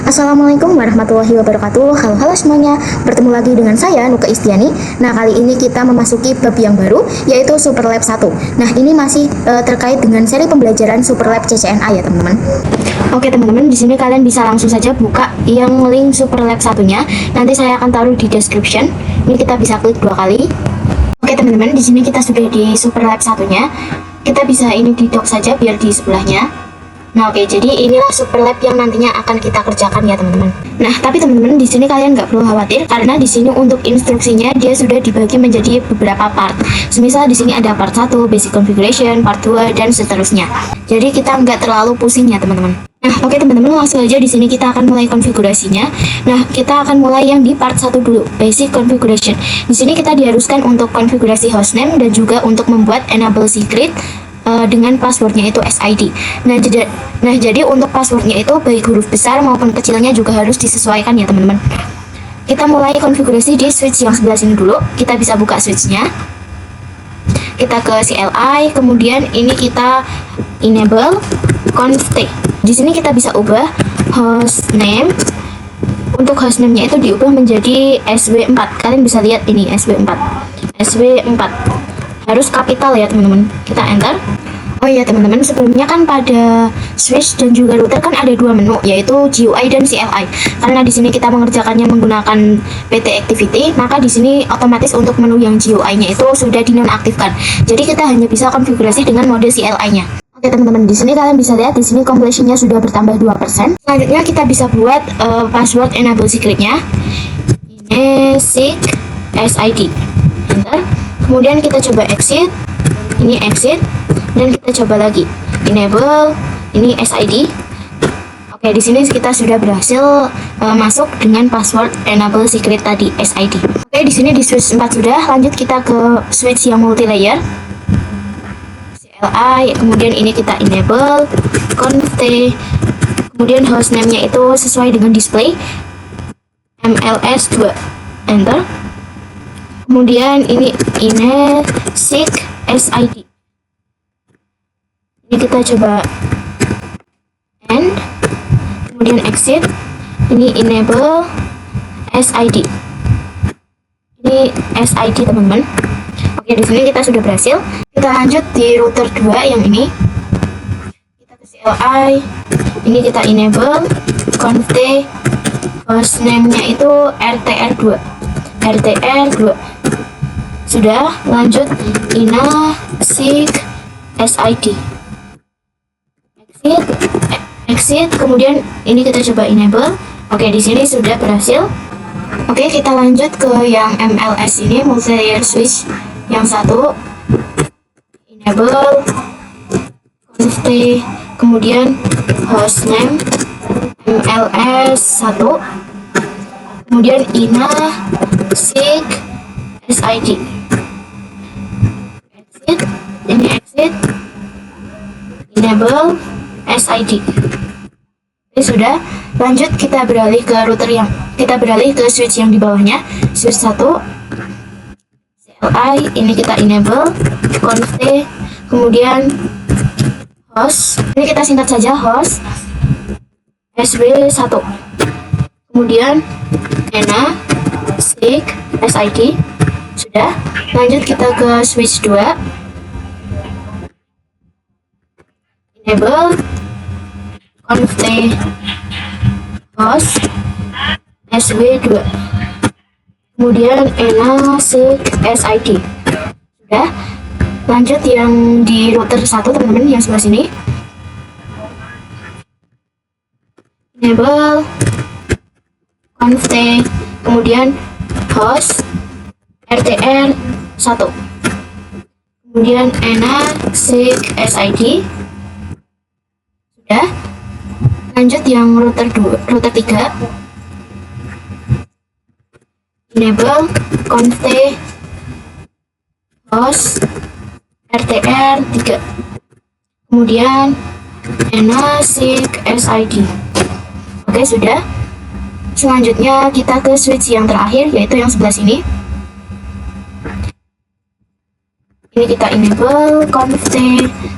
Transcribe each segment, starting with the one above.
Assalamualaikum warahmatullahi wabarakatuh. Halo semuanya, bertemu lagi dengan saya Nuka Istiani. Nah, kali ini kita memasuki bab yang baru, yaitu Superlab 1. Nah, ini masih terkait dengan seri pembelajaran Superlab CCNA ya teman-teman. Oke teman-teman, di sini kalian bisa langsung saja buka yang link Superlab 1-nya. Nanti saya akan taruh di description. Ini kita bisa klik 2 kali. Oke teman-teman, di sini kita sudah di Superlab 1-nya. Kita bisa ini di dock saja biar di sebelahnya. Nah oke, jadi inilah Superlab yang nantinya akan kita kerjakan ya teman-teman. Nah tapi teman-teman, di sini kalian nggak perlu khawatir karena di sini untuk instruksinya dia sudah dibagi menjadi beberapa part. Semisal di sini ada part 1 basic configuration, part 2 dan seterusnya. Jadi kita nggak terlalu pusing ya teman-teman. Nah oke teman-teman, langsung aja di sini kita akan mulai konfigurasinya. Nah kita akan mulai yang di part 1 dulu, basic configuration. Di sini kita diharuskan untuk konfigurasi hostname dan juga untuk membuat enable secret dengan passwordnya itu SID. Nah jadi untuk passwordnya itu baik huruf besar maupun kecilnya juga harus disesuaikan ya teman-teman. Kita mulai konfigurasi di switch yang sebelah sini dulu. Kita bisa buka switchnya. Kita ke CLI, kemudian ini kita enable const. Di sini kita bisa ubah hostname. Untuk hostname-nya itu diubah menjadi SW4. Kalian bisa lihat ini SW4. SW4. Harus kapital ya teman-teman. Kita enter. Oh iya teman-teman, sebelumnya kan pada switch dan juga router kan ada 2 menu, yaitu GUI dan CLI. Karena di sini kita mengerjakannya menggunakan PT Activity, maka di sini otomatis untuk menu yang GUI-nya itu sudah dinonaktifkan. Jadi kita hanya bisa konfigurasi dengan mode CLI-nya. Oke teman-teman, di sini kalian bisa lihat di sini completion-nya sudah bertambah 2%. Selanjutnya kita bisa buat password enable secret-nya. Ini SID. Enter. Kemudian kita coba exit. Ini exit. Dan kita coba lagi enable, ini SID. Oke, di sini kita sudah berhasil masuk dengan password enable secret tadi SID. Oke, di sini di switch 4 sudah. Lanjut kita ke switch yang multi layer. CLI, kemudian ini kita enable const, kemudian hostname-nya itu sesuai dengan display MLS2. Enter. Kemudian ini SIG SID. Ini kita coba end, kemudian exit. Ini enable SID. Ini SID teman-teman. Oke, di sini kita sudah berhasil. Kita lanjut di router 2 yang ini. Kita ke CLI. Ini kita enable const, hostname-nya itu RTR2. RTR2. Sudah, lanjut SIG SID. Exit, kemudian ini kita coba enable. Oke, di sini sudah berhasil. Oke, kita lanjut ke yang MLS ini, multi layer switch yang 1. Enable const, kemudian hostname MLS 1, kemudian SIG SID. Exit, ini exit, enable SID. Ini sudah. Lanjut kita beralih ke switch yang di bawahnya, switch 1 CLI. Ini kita enable const, kemudian host, ini kita singkat saja host SW1, kemudian SIG SID. Sudah. Lanjut kita ke switch 2, enable const host SW2, kemudian SIG SID. Sudah. Lanjut yang di router 1 teman-teman, yang sebelah sini. Enable const, kemudian host RTR1, kemudian SIG SID. Sudah. Lanjut yang router 3. Enable const host RTR3, kemudian SIG SID. Oke, sudah. Selanjutnya kita ke switch yang terakhir, yaitu yang sebelah sini. Ini kita enable conft,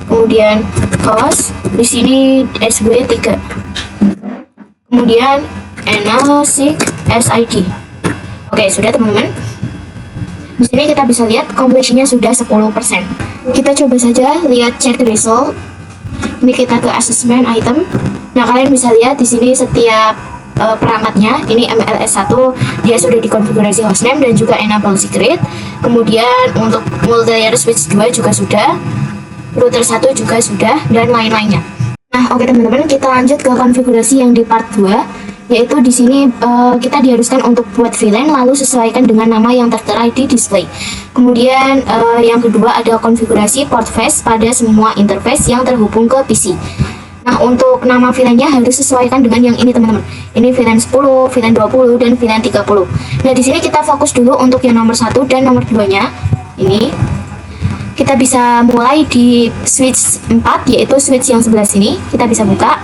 kemudian host, di sini SW3. Kemudian enable SID. Oke, sudah teman-teman. Di sini kita bisa lihat completion-nya sudah 10%. Kita coba saja lihat check the result. Ini kita ke assessment item. Nah, kalian bisa lihat di sini setiap perangkatnya. Ini MLS1 dia sudah dikonfigurasi hostname dan juga enable secret. Kemudian untuk multi-layer switch 2 juga sudah, router 1 juga sudah, dan lain-lainnya. Nah, oke teman-teman, kita lanjut ke konfigurasi yang di part 2, yaitu di sini kita diharuskan untuk buat VLAN lalu sesuaikan dengan nama yang tertera di display. Kemudian yang kedua ada konfigurasi port face pada semua interface yang terhubung ke PC. Nah, untuk nama VLAN-nya harus sesuaikan dengan yang ini teman-teman. Ini VLAN 10, VLAN 20, dan VLAN 30. Nah, di sini kita fokus dulu untuk yang nomor 1 dan nomor 2-nya. Ini kita bisa mulai di switch 4, yaitu switch yang sebelah sini. Kita bisa buka.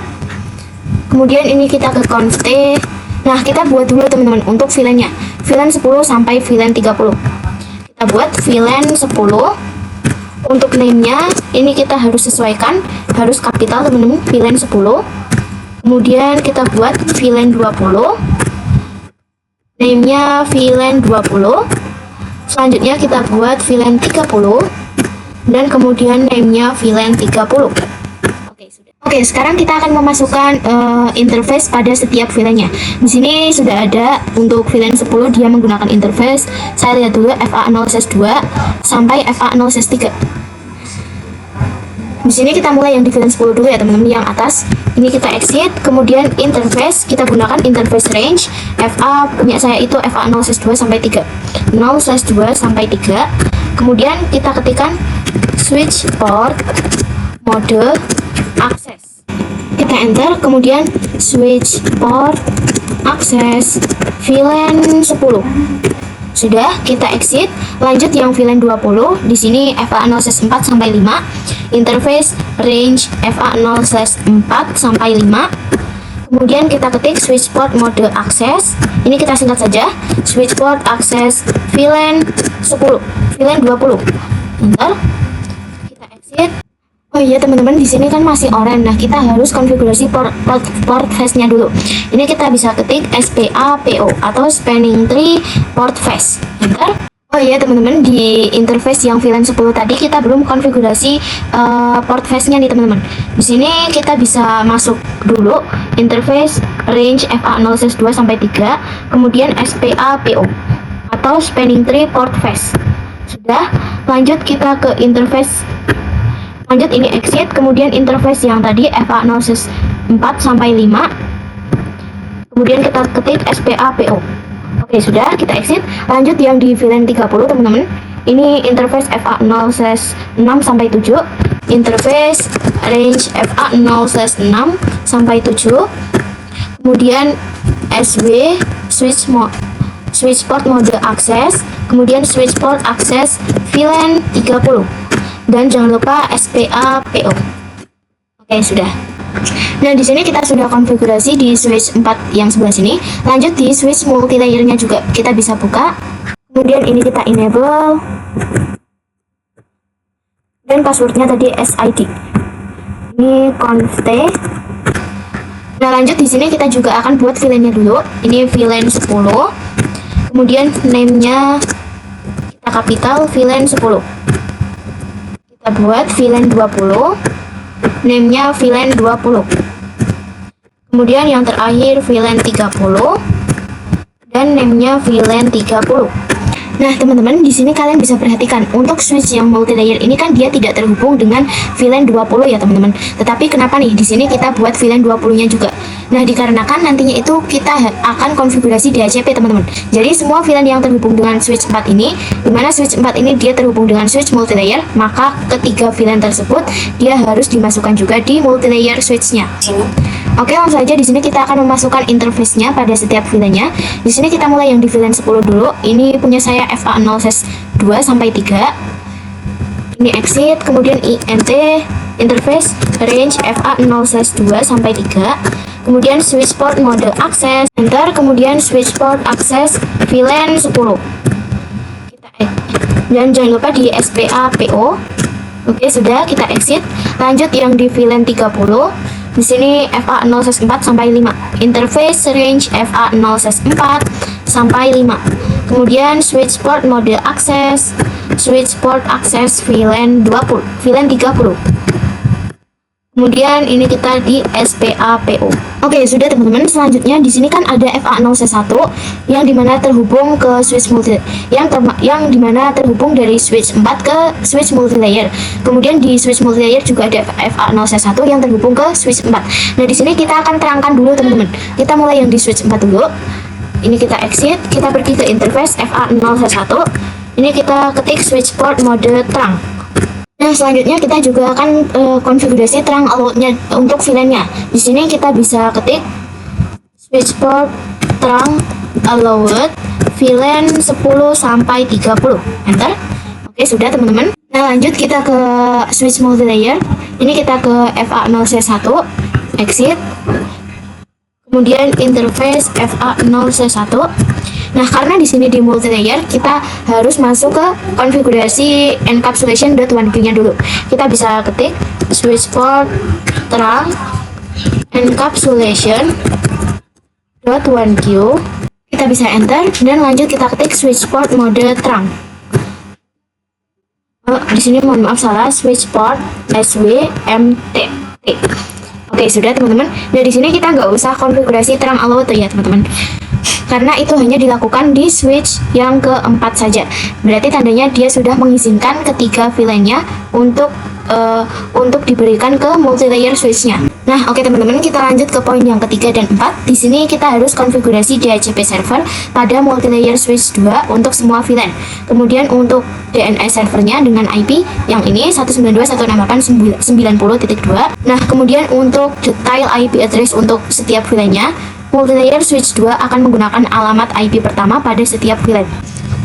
Kemudian ini kita ke conft. Nah, kita buat dulu teman-teman untuk VLAN-nya. VLAN 10 sampai VLAN 30. Kita buat VLAN 10. Untuk name-nya ini kita harus sesuaikan, harus kapital teman-teman, VLAN 10. Kemudian kita buat VLAN 20. Name-nya VLAN 20. Selanjutnya kita buat VLAN 30. Dan kemudian name-nya VLAN 30. Oke, sekarang kita akan memasukkan interface pada setiap VLAN-nya. Di sini sudah ada untuk VLAN 10 dia menggunakan interface. Saya lihat dulu FA0/2 sampai FA0/3. Di sini kita mulai yang di VLAN 10 dulu ya teman-teman, yang atas. Ini kita exit, kemudian interface kita gunakan interface range. FA punya saya itu FA0/2 sampai 3. 0/2 sampai 3. Kemudian kita ketikkan switch port mode akses. Kita enter, kemudian switch port akses VLAN 10. Sudah, kita exit. Lanjut yang VLAN 20. Di sini FA0/4 sampai 5. Interface range FA0/4 sampai 5. Kemudian kita ketik switch port mode akses. Ini kita singkat saja. Switch port akses VLAN 10, VLAN 20. Enter. Kita exit. Oh iya teman-teman, di sini kan masih orange. Nah, kita harus konfigurasi port face-nya dulu. Ini kita bisa ketik SPAPO atau spanning tree port face. Enter. Oh iya teman-teman, di interface yang VLAN 10 tadi kita belum konfigurasi port face-nya nih teman-teman. Di sini kita bisa masuk dulu interface range FA0/2 sampai 3, kemudian SPAPO atau spanning tree port face. Sudah, lanjut kita ke interface. Lanjut ini exit, kemudian interface yang tadi FA0/4 sampai 5. Kemudian kita ketik SPAPO. Oke, sudah, kita exit. Lanjut yang di VLAN 30 teman-teman. Ini interface FA0/6 sampai 7. Interface range FA0/6 sampai 7. Kemudian SW switch port mode akses, kemudian switch port akses VLAN 30. Dan jangan lupa SPAPO. Oke, sudah. Nah, di sini kita sudah konfigurasi di switch 4 yang sebelah sini. Lanjut di switch multi-layer-nya juga kita bisa buka. Kemudian ini kita enable. Dan passwordnya tadi SID. Ini conft. Nah, lanjut di sini kita juga akan buat VLAN-nya dulu. Ini VLAN 10. Kemudian name-nya kita kapital VLAN 10. Kita buat VLAN 20, name-nya VLAN 20. Kemudian yang terakhir VLAN 30 dan name-nya VLAN 30. Nah, teman-teman, di sini kalian bisa perhatikan untuk switch yang multi-layer ini kan dia tidak terhubung dengan VLAN 20 ya, teman-teman. Tetapi kenapa nih di sini kita buat VLAN 20-nya juga? Nah, dikarenakan nantinya itu kita akan konfigurasi DHCP, teman-teman. Jadi semua VLAN yang terhubung dengan switch 4 ini, di mana switch 4 ini dia terhubung dengan switch multi-layer, maka ketiga VLAN tersebut dia harus dimasukkan juga di multi-layer switch-nya. Oke, langsung saja di sini kita akan memasukkan interface-nya pada setiap VLAN-nya. Di sini kita mulai yang di VLAN 10 dulu. Ini punya saya FA0/2 sampai 3. Ini exit, kemudian INT interface range FA0/2 sampai 3. Kemudian switch port mode akses, enter, kemudian switch port akses VLAN 10. Kita Dan jangan lupa di SPA PO. Oke, sudah, kita exit. Lanjut yang di VLAN 30. Di sini FA0/4 sampai 5. Interface range FA0/4 sampai 5. Kemudian switch port mode akses, switch port akses VLAN 20, VLAN 30. Kemudian ini kita di SPA/PO. Oke, sudah teman-teman. Selanjutnya di sini kan ada FA0/1 yang dimana terhubung ke switch multi, yang dimana terhubung dari switch 4 ke switch multilayer. Kemudian di switch multilayer juga ada FA0/1 yang terhubung ke switch 4. Nah, di sini kita akan terangkan dulu teman-teman. Kita mulai yang di switch 4 dulu. Ini kita exit, kita pergi ke interface FA0/1. Ini kita ketik switch port mode terang. Nah, selanjutnya kita juga akan konfigurasi terang allowed-nya untuk VLAN-nya. Di sini kita bisa ketik switch port terang allowed VLAN 10 sampai 30. Enter. Oke, sudah teman-teman. Nah, lanjut kita ke switch multilayer. Ini kita ke FA0/1, exit. Kemudian interface FA0/1. Nah, karena di sini di multilayer kita harus masuk ke konfigurasi encapsulation.1q-nya dulu. Kita bisa ketik switch port terang encapsulation.1q. Kita bisa enter dan lanjut kita ketik switch port mode terang. Di sini mohon maaf salah, switch port SWMTT. Oke, sudah teman-teman. Nah, di sini kita nggak usah konfigurasi terang allowed ya teman-teman, karena itu hanya dilakukan di switch yang keempat saja. Berarti tandanya dia sudah mengizinkan ketiga VLAN-nya untuk diberikan ke multilayer switch-nya. Nah, oke teman-teman, kita lanjut ke poin yang ketiga dan 4. Di sini kita harus konfigurasi DHCP server pada multilayer switch 2 untuk semua VLAN. Kemudian untuk DNS servernya dengan IP yang ini 192.168.90.2. Nah, kemudian untuk detail IP address untuk setiap VLAN-nya, multilayer switch 2 akan menggunakan alamat IP pertama pada setiap VLAN.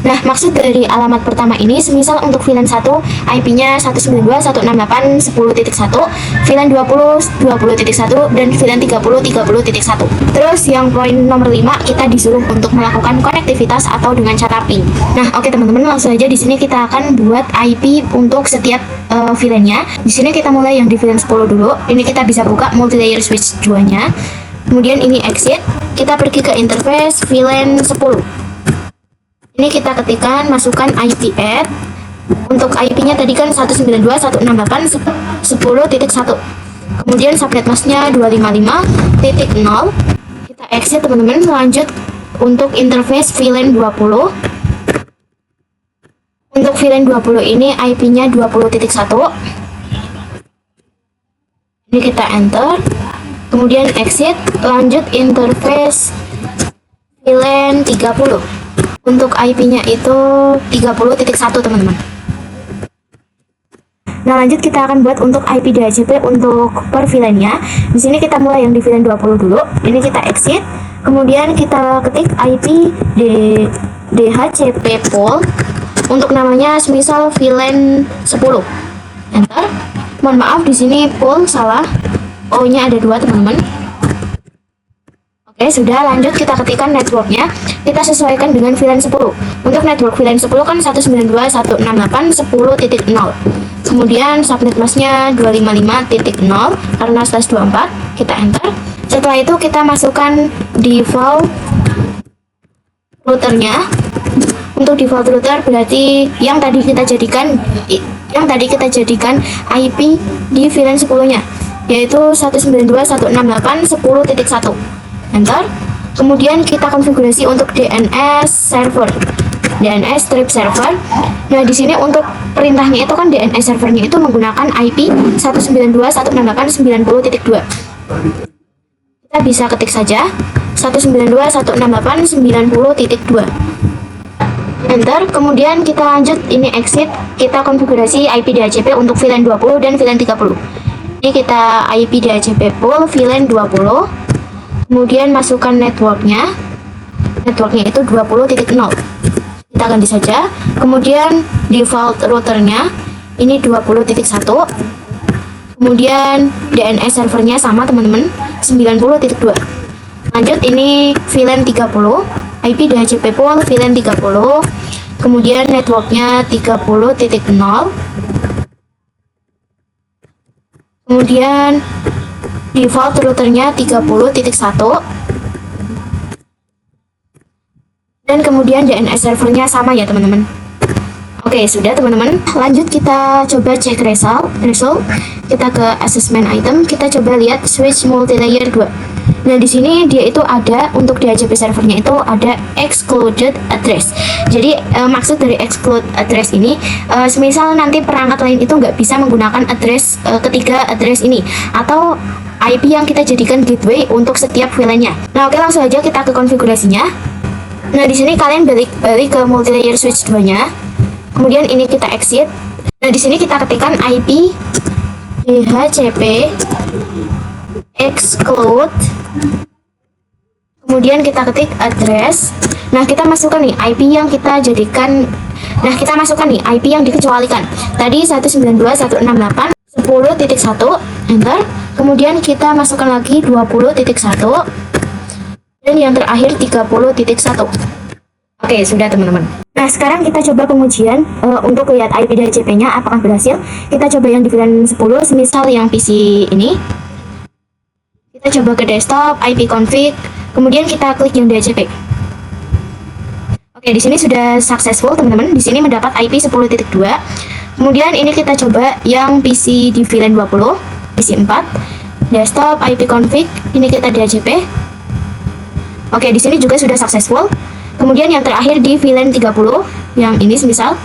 Nah, maksud dari alamat pertama ini, semisal untuk VLAN 1 IP-nya 192.168.10.1, VLAN 20 20.1 dan VLAN 30 30.1. Terus yang poin nomor 5, kita disuruh untuk melakukan konektivitas atau dengan cara ping. Nah, oke teman-teman, langsung aja di sini kita akan buat IP untuk setiap VLAN-nya. Di sini kita mulai yang di VLAN 10 dulu. Ini kita bisa buka multilayer switch 2-nya. Kemudian ini exit, kita pergi ke interface VLAN 10. Ini kita ketikkan, masukkan IP add. Untuk IP-nya tadi kan 192.168.10.1. Kemudian subnet masknya 255.0. Kita exit teman-teman. Lanjut untuk interface VLAN 20. Untuk VLAN 20 ini IP-nya 20.1. Ini kita enter. Kemudian exit, lanjut interface VLAN 30. Untuk IP-nya itu 30.1 teman-teman. Nah, lanjut kita akan buat untuk IP DHCP untuk per VLAN-nya. Di sini kita mulai yang di VLAN 20 dulu. Ini kita exit. Kemudian kita ketik IP DHCP pool. Untuk namanya semisal VLAN 10. Enter. Mohon maaf di sini pool salah. O-nya ada 2 teman-teman. Oke, sudah. Lanjut kita ketikkan networknya. Kita sesuaikan dengan VLAN 10. Untuk network VLAN 10 kan 192.168.10.0. Kemudian subnet masknya 255.0 karena /24. Kita enter. Setelah itu kita masukkan default routernya. Untuk default router berarti yang tadi kita jadikan IP di VLAN 10-nya, yaitu 192.168.10.1. Enter. Kemudian kita konfigurasi untuk DNS server, DNS strip server. Nah, di sini untuk perintahnya itu kan DNS servernya itu menggunakan IP 192.168.90.2. Kita bisa ketik saja 192.168.90.2. Enter. Kemudian kita lanjut, ini exit, kita konfigurasi IP DHCP untuk VLAN 20 dan VLAN 30. Ini kita IP DHCP pool VLAN 20. Kemudian masukkan networknya itu 20.0. Kita ganti saja. Kemudian default routernya ini 20.1. Kemudian DNS servernya sama teman-teman, 90.2. Lanjut ini VLAN 30, IP DHCP pool VLAN 30. kemudian networknya 30.0, kemudian default routernya 30.1, dan kemudian DNS servernya sama ya teman-teman. Oke, sudah teman-teman. Lanjut kita coba cek result. Kita ke assessment item, kita coba lihat switch multilayer 2. Nah, di sini dia itu ada untuk DHCP servernya itu ada excluded address. Jadi maksud dari exclude address ini, semisal nanti perangkat lain itu nggak bisa menggunakan address ketiga address ini atau IP yang kita jadikan gateway untuk setiap VLAN-nya. Nah, oke, langsung aja kita ke konfigurasinya. Nah, di sini kalian balik ke multilayer switch 2-nya. Kemudian ini kita exit. Nah, di sini kita ketikkan IP DHCP exclude, kemudian kita ketik address. Nah, kita masukkan nih IP yang kita jadikan. Nah, kita masukkan nih IP yang dikecualikan. Tadi 192.168.10.1, enter. Kemudian kita masukkan lagi 20.1 dan yang terakhir 30.1. Oke, sudah teman-teman. Nah, sekarang kita coba pengujian untuk lihat IP DHCP-nya apakah berhasil. Kita coba yang di VLAN 10, semisal yang PC ini. Kita coba ke desktop, IP config, kemudian kita klik yang DHCP. Oke, di sini sudah successful teman-teman. Di sini mendapat IP 10.2. Kemudian ini kita coba yang PC di VLAN 20, PC 4, desktop, IP config, ini kita DHCP. Oke, di sini juga sudah successful. Kemudian yang terakhir di VLAN 30, yang ini semisal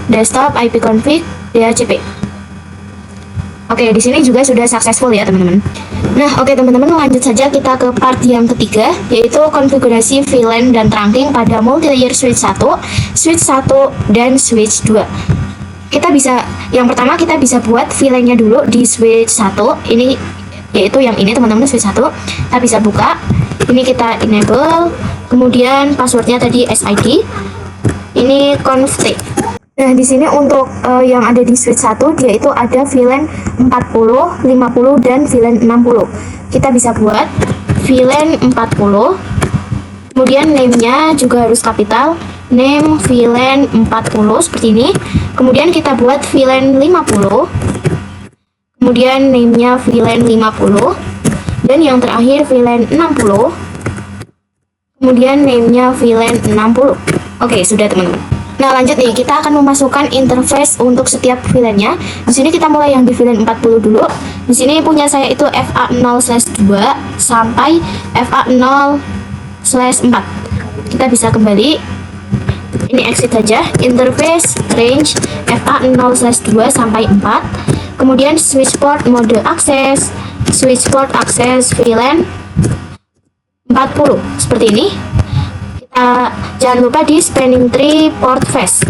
desktop, IP config, DHCP. Oke, di sini juga sudah successful ya teman-teman. Nah, oke teman-teman, lanjut saja kita ke part yang ketiga, yaitu konfigurasi VLAN dan trunking pada multilayer switch 1, switch 1, dan switch 2. Kita bisa, yang pertama kita bisa buat VLAN-nya dulu di switch 1, ini yaitu yang ini teman-teman, switch 1. Kita bisa buka, ini kita enable, kemudian passwordnya tadi SID, ini config. Nah, di sini untuk yang ada di switch 1, dia itu ada VLAN 40, 50, dan VLAN 60. Kita bisa buat VLAN 40, kemudian name-nya juga harus kapital, name VLAN 40 seperti ini. Kemudian kita buat VLAN 50, kemudian name-nya VLAN 50, dan yang terakhir VLAN 60, kemudian name-nya VLAN 60. Oke, sudah teman-teman. Nah, lanjut nih, kita akan memasukkan interface untuk setiap VLAN-nya. Di sini kita mulai yang di VLAN 40 dulu. Di sini punya saya itu FA0/2 sampai FA0/4. Kita bisa kembali. Ini exit saja. Interface range FA0/2 sampai 4. Kemudian switch port mode akses, switch port akses VLAN 40 seperti ini. Jangan lupa di spanning tree port face.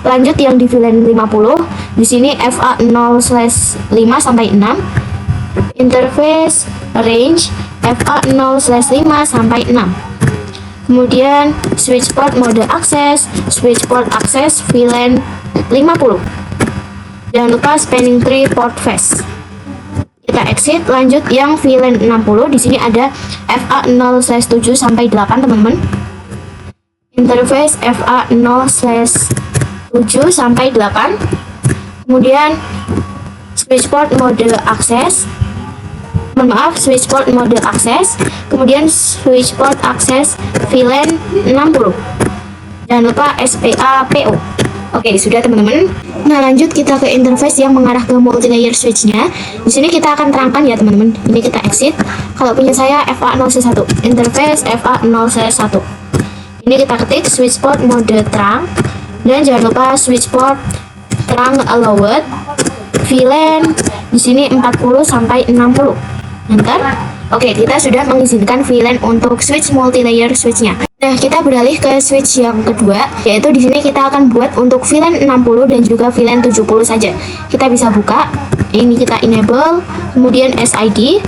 Lanjut yang di VLAN 50, di sini FA0/5 sampai 6. Interface range FA0/5 sampai 6. Kemudian switch port mode akses, switch port akses VLAN 50. Jangan lupa spanning tree port face. Kita exit, lanjut yang VLAN 60. Di sini ada FA0/7 sampai 8 teman-teman. Interface FA0/7 sampai 8. Kemudian switch port mode akses, switch port mode akses, kemudian switch port akses VLAN 60. Jangan lupa SPA/PO. Oke, sudah teman-teman. Nah, lanjut kita ke interface yang mengarah ke multilayer switch-nya. Di sini kita akan terangkan ya teman-teman. Ini kita exit. Kalau punya saya FA0/1, interface FA0/1. Ini kita ketik switch port mode terang, dan jangan lupa switch port terang allowed VLAN di sini 40 sampai 60. Enter. Oke, kita sudah mengizinkan VLAN untuk switch multilayer switch-nya. Nah, kita beralih ke switch yang kedua, yaitu di sini kita akan buat untuk VLAN 60 dan juga VLAN 70 saja. Kita bisa buka, ini kita enable, kemudian SID,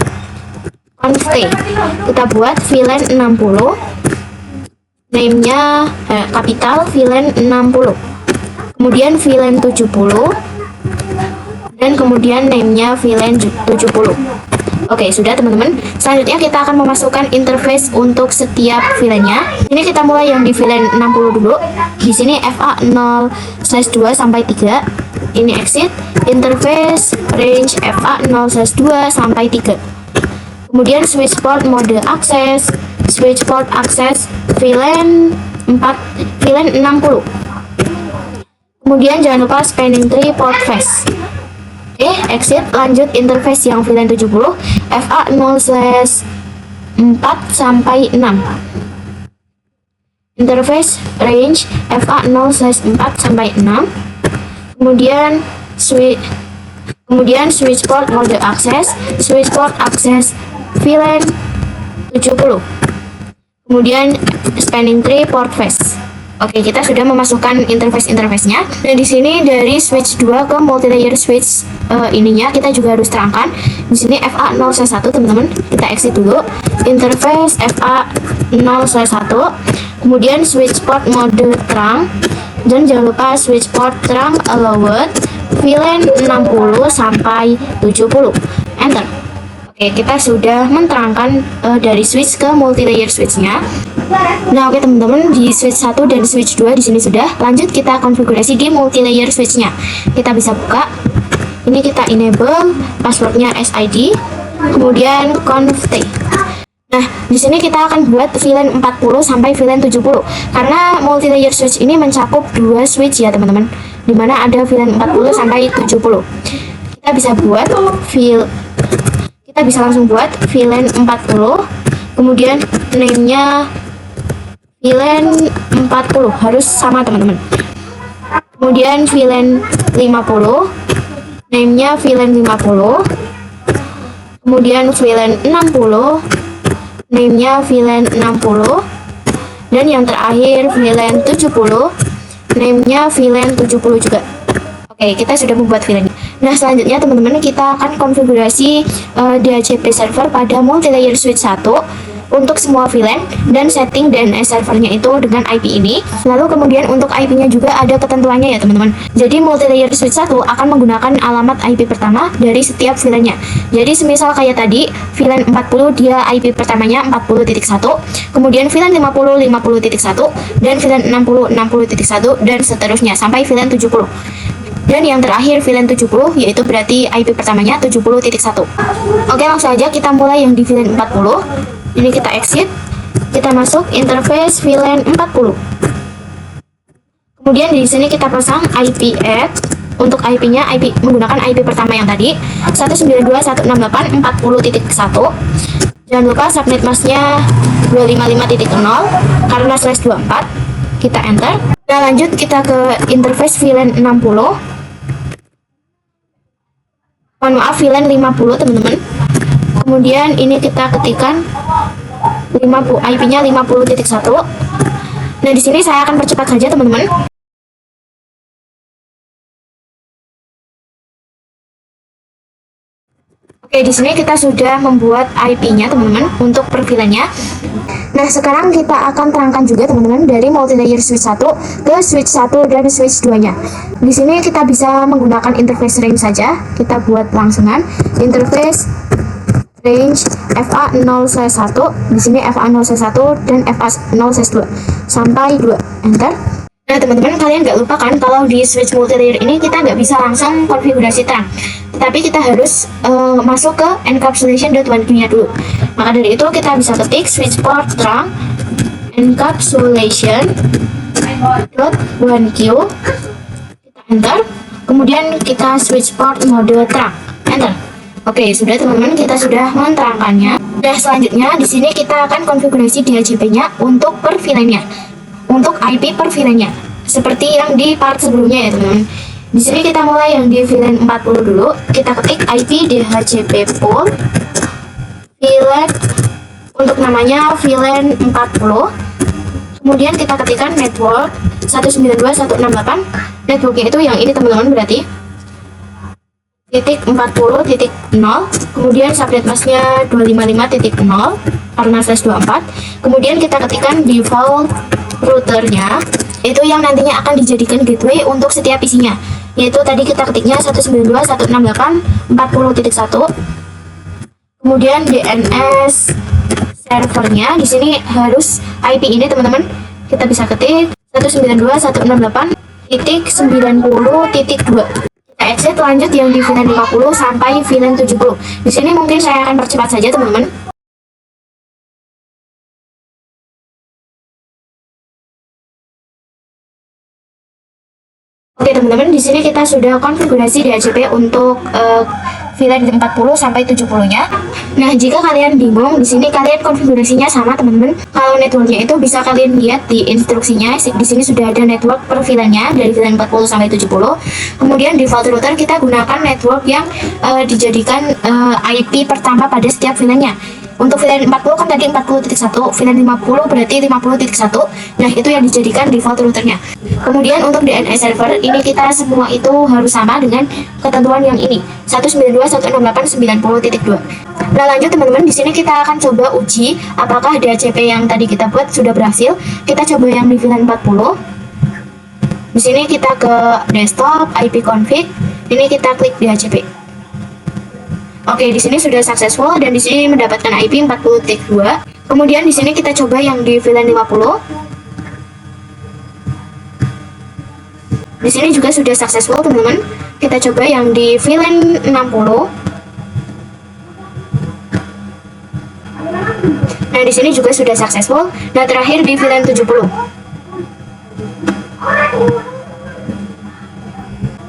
config. Kita buat VLAN 60. Name-nya kapital VLAN 60, kemudian VLAN 70, dan kemudian name-nya VLAN 70. Oke, sudah teman-teman. Selanjutnya kita akan memasukkan interface untuk setiap VLAN-nya. Ini kita mulai yang di VLAN 60 dulu. Di sini FA0/2 sampai 3. Ini exit, interface, range FA0/2 sampai 3. Kemudian switch port mode akses, switch port akses VLAN 60. Kemudian jangan lupa spanning tree port face. Oke, exit, lanjut interface yang VLAN 70 FA0/4 sampai 6. Interface range FA0/4 sampai 6. Kemudian switch port mode akses, switch port akses VLAN 70. Kemudian spanning tree port face. Oke, kita sudah memasukkan interface-nya. Dan di sini dari switch 2 ke multilayer switch ininya kita juga harus terangkan. Di sini FA0/1 teman-teman. Kita exit dulu. Interface FA0/1. Kemudian switch port mode terang. Dan jangan lupa switch port terang allowed VLAN 60 sampai 70. Enter. Oke, kita sudah menerangkan dari switch ke multilayer switch-nya. Nah, oke teman-teman, di switch 1 dan switch 2 di sini sudah. Lanjut kita konfigurasi di multilayer switch-nya. Kita bisa buka. Ini kita enable passwordnya SID, kemudian conft. Nah, di sini kita akan buat VLAN 40 sampai VLAN 70. Karena multilayer switch ini mencakup 2 switch ya, teman-teman. Di mana ada VLAN 40 sampai 70. Kita bisa langsung buat VLAN 40. Kemudian name-nya VLAN 40 harus sama teman-teman. Kemudian VLAN 50, name-nya VLAN 50. Kemudian VLAN 60, name-nya VLAN 60. Dan yang terakhir VLAN 70, name-nya VLAN 70 juga. Oke, kita sudah membuat VLAN. Nah, selanjutnya teman-teman kita akan konfigurasi DHCP server pada multilayer switch 1 untuk semua VLAN dan setting DNS servernya itu dengan IP ini. Lalu kemudian untuk IP-nya juga ada ketentuannya ya teman-teman. Jadi multilayer switch 1 akan menggunakan alamat IP pertama dari setiap VLAN-nya. Jadi semisal kayak tadi VLAN 40 dia IP pertamanya 40.1, kemudian VLAN 50 50.1, dan VLAN 60 60.1 dan seterusnya sampai VLAN 70. Dan yang terakhir VLAN 70 yaitu berarti IP pertamanya 70.1. Oke, langsung aja kita mulai yang di VLAN 40. Ini kita exit, kita masuk interface VLAN 40. Kemudian di sini kita pasang IP add. Untuk IP-nya menggunakan IP pertama yang tadi 192.168.40.1. Jangan lupa subnet masknya 255.0 karena /24. Kita enter. Nah, lanjut kita ke interface VLAN 60. Mohon maaf, VLAN 50 teman-teman. Kemudian ini kita ketikkan IP-nya 50.1. Nah, di sini saya akan percepat saja teman-teman. Oke, di sini kita sudah membuat IP-nya teman-teman untuk per VLAN-nya. Nah, sekarang kita akan terangkan juga teman-teman dari multilayer switch 1 ke switch 1 dan switch 2-nya. Di sini kita bisa menggunakan interface range saja. Kita buat langsungan interface range FA0/1. Di sini FA0/1 dan FA0/2 sampai 2. Enter. Nah, teman-teman, kalian nggak lupa kan kalau di switch multilayer ini kita nggak bisa langsung konfigurasi terang, tetapi kita harus masuk ke encapsulation.1q-nya dulu. Maka dari itu kita bisa ketik switch port terang encapsulation.1q, kita enter, kemudian kita switch port mode terang, enter. Oke, sudah teman-teman, kita sudah menerangkannya. Nah, selanjutnya di sini kita akan konfigurasi DHCP-nya untuk per VLAN-nya, untuk IP per VLAN-nya, seperti yang di part sebelumnya ya teman-teman. Di sini kita mulai yang di VLAN 40 dulu. Kita ketik IP DHCP pool VLAN, untuk namanya VLAN 40. Kemudian kita ketikkan network 192.168. Networknya itu yang ini teman-teman, berarti .40.0. Kemudian subnet masknya 255.0 karena /24. Kemudian kita ketikkan default routernya, itu yang nantinya akan dijadikan gateway untuk setiap isinya, yaitu tadi kita ketiknya 192.168.40.1. Kemudian DNS servernya di sini harus IP ini teman-teman. Kita bisa ketik 192.168.90.2. Kita exit, lanjut yang di VLAN 50 sampai VLAN 70. Di sini mungkin saya akan percepat saja teman-teman. Oke teman-teman, di sini kita sudah konfigurasi DHCP untuk VLAN 40 sampai 70-nya. Nah, jika kalian bingung, di sini kalian konfigurasinya sama teman-teman. Kalau networknya itu bisa kalian lihat di instruksinya. Di sini sudah ada network per VLAN-nya dari VLAN 40 sampai 70. Kemudian default router kita gunakan network yang dijadikan IP pertama pada setiap VLAN-nya. Untuk VLAN 40 kan tadi 40.1, VLAN 50 berarti 50.1. Nah, itu yang dijadikan default routernya. Kemudian untuk DNS server, ini kita semua itu harus sama dengan ketentuan yang ini, 192.168.90.2. Nah, lanjut teman-teman, di sini kita akan coba uji apakah DHCP yang tadi kita buat sudah berhasil. Kita coba yang di VLAN 40. Di sini kita ke desktop, IP config. Ini kita klik DHCP. Oke, di sini sudah successful dan di sini mendapatkan IP 40.2. Kemudian di sini kita coba yang di VLAN 50. Di sini juga sudah successful, teman-teman. Kita coba yang di VLAN 60. Nah, di sini juga sudah successful. Nah, terakhir di VLAN 70.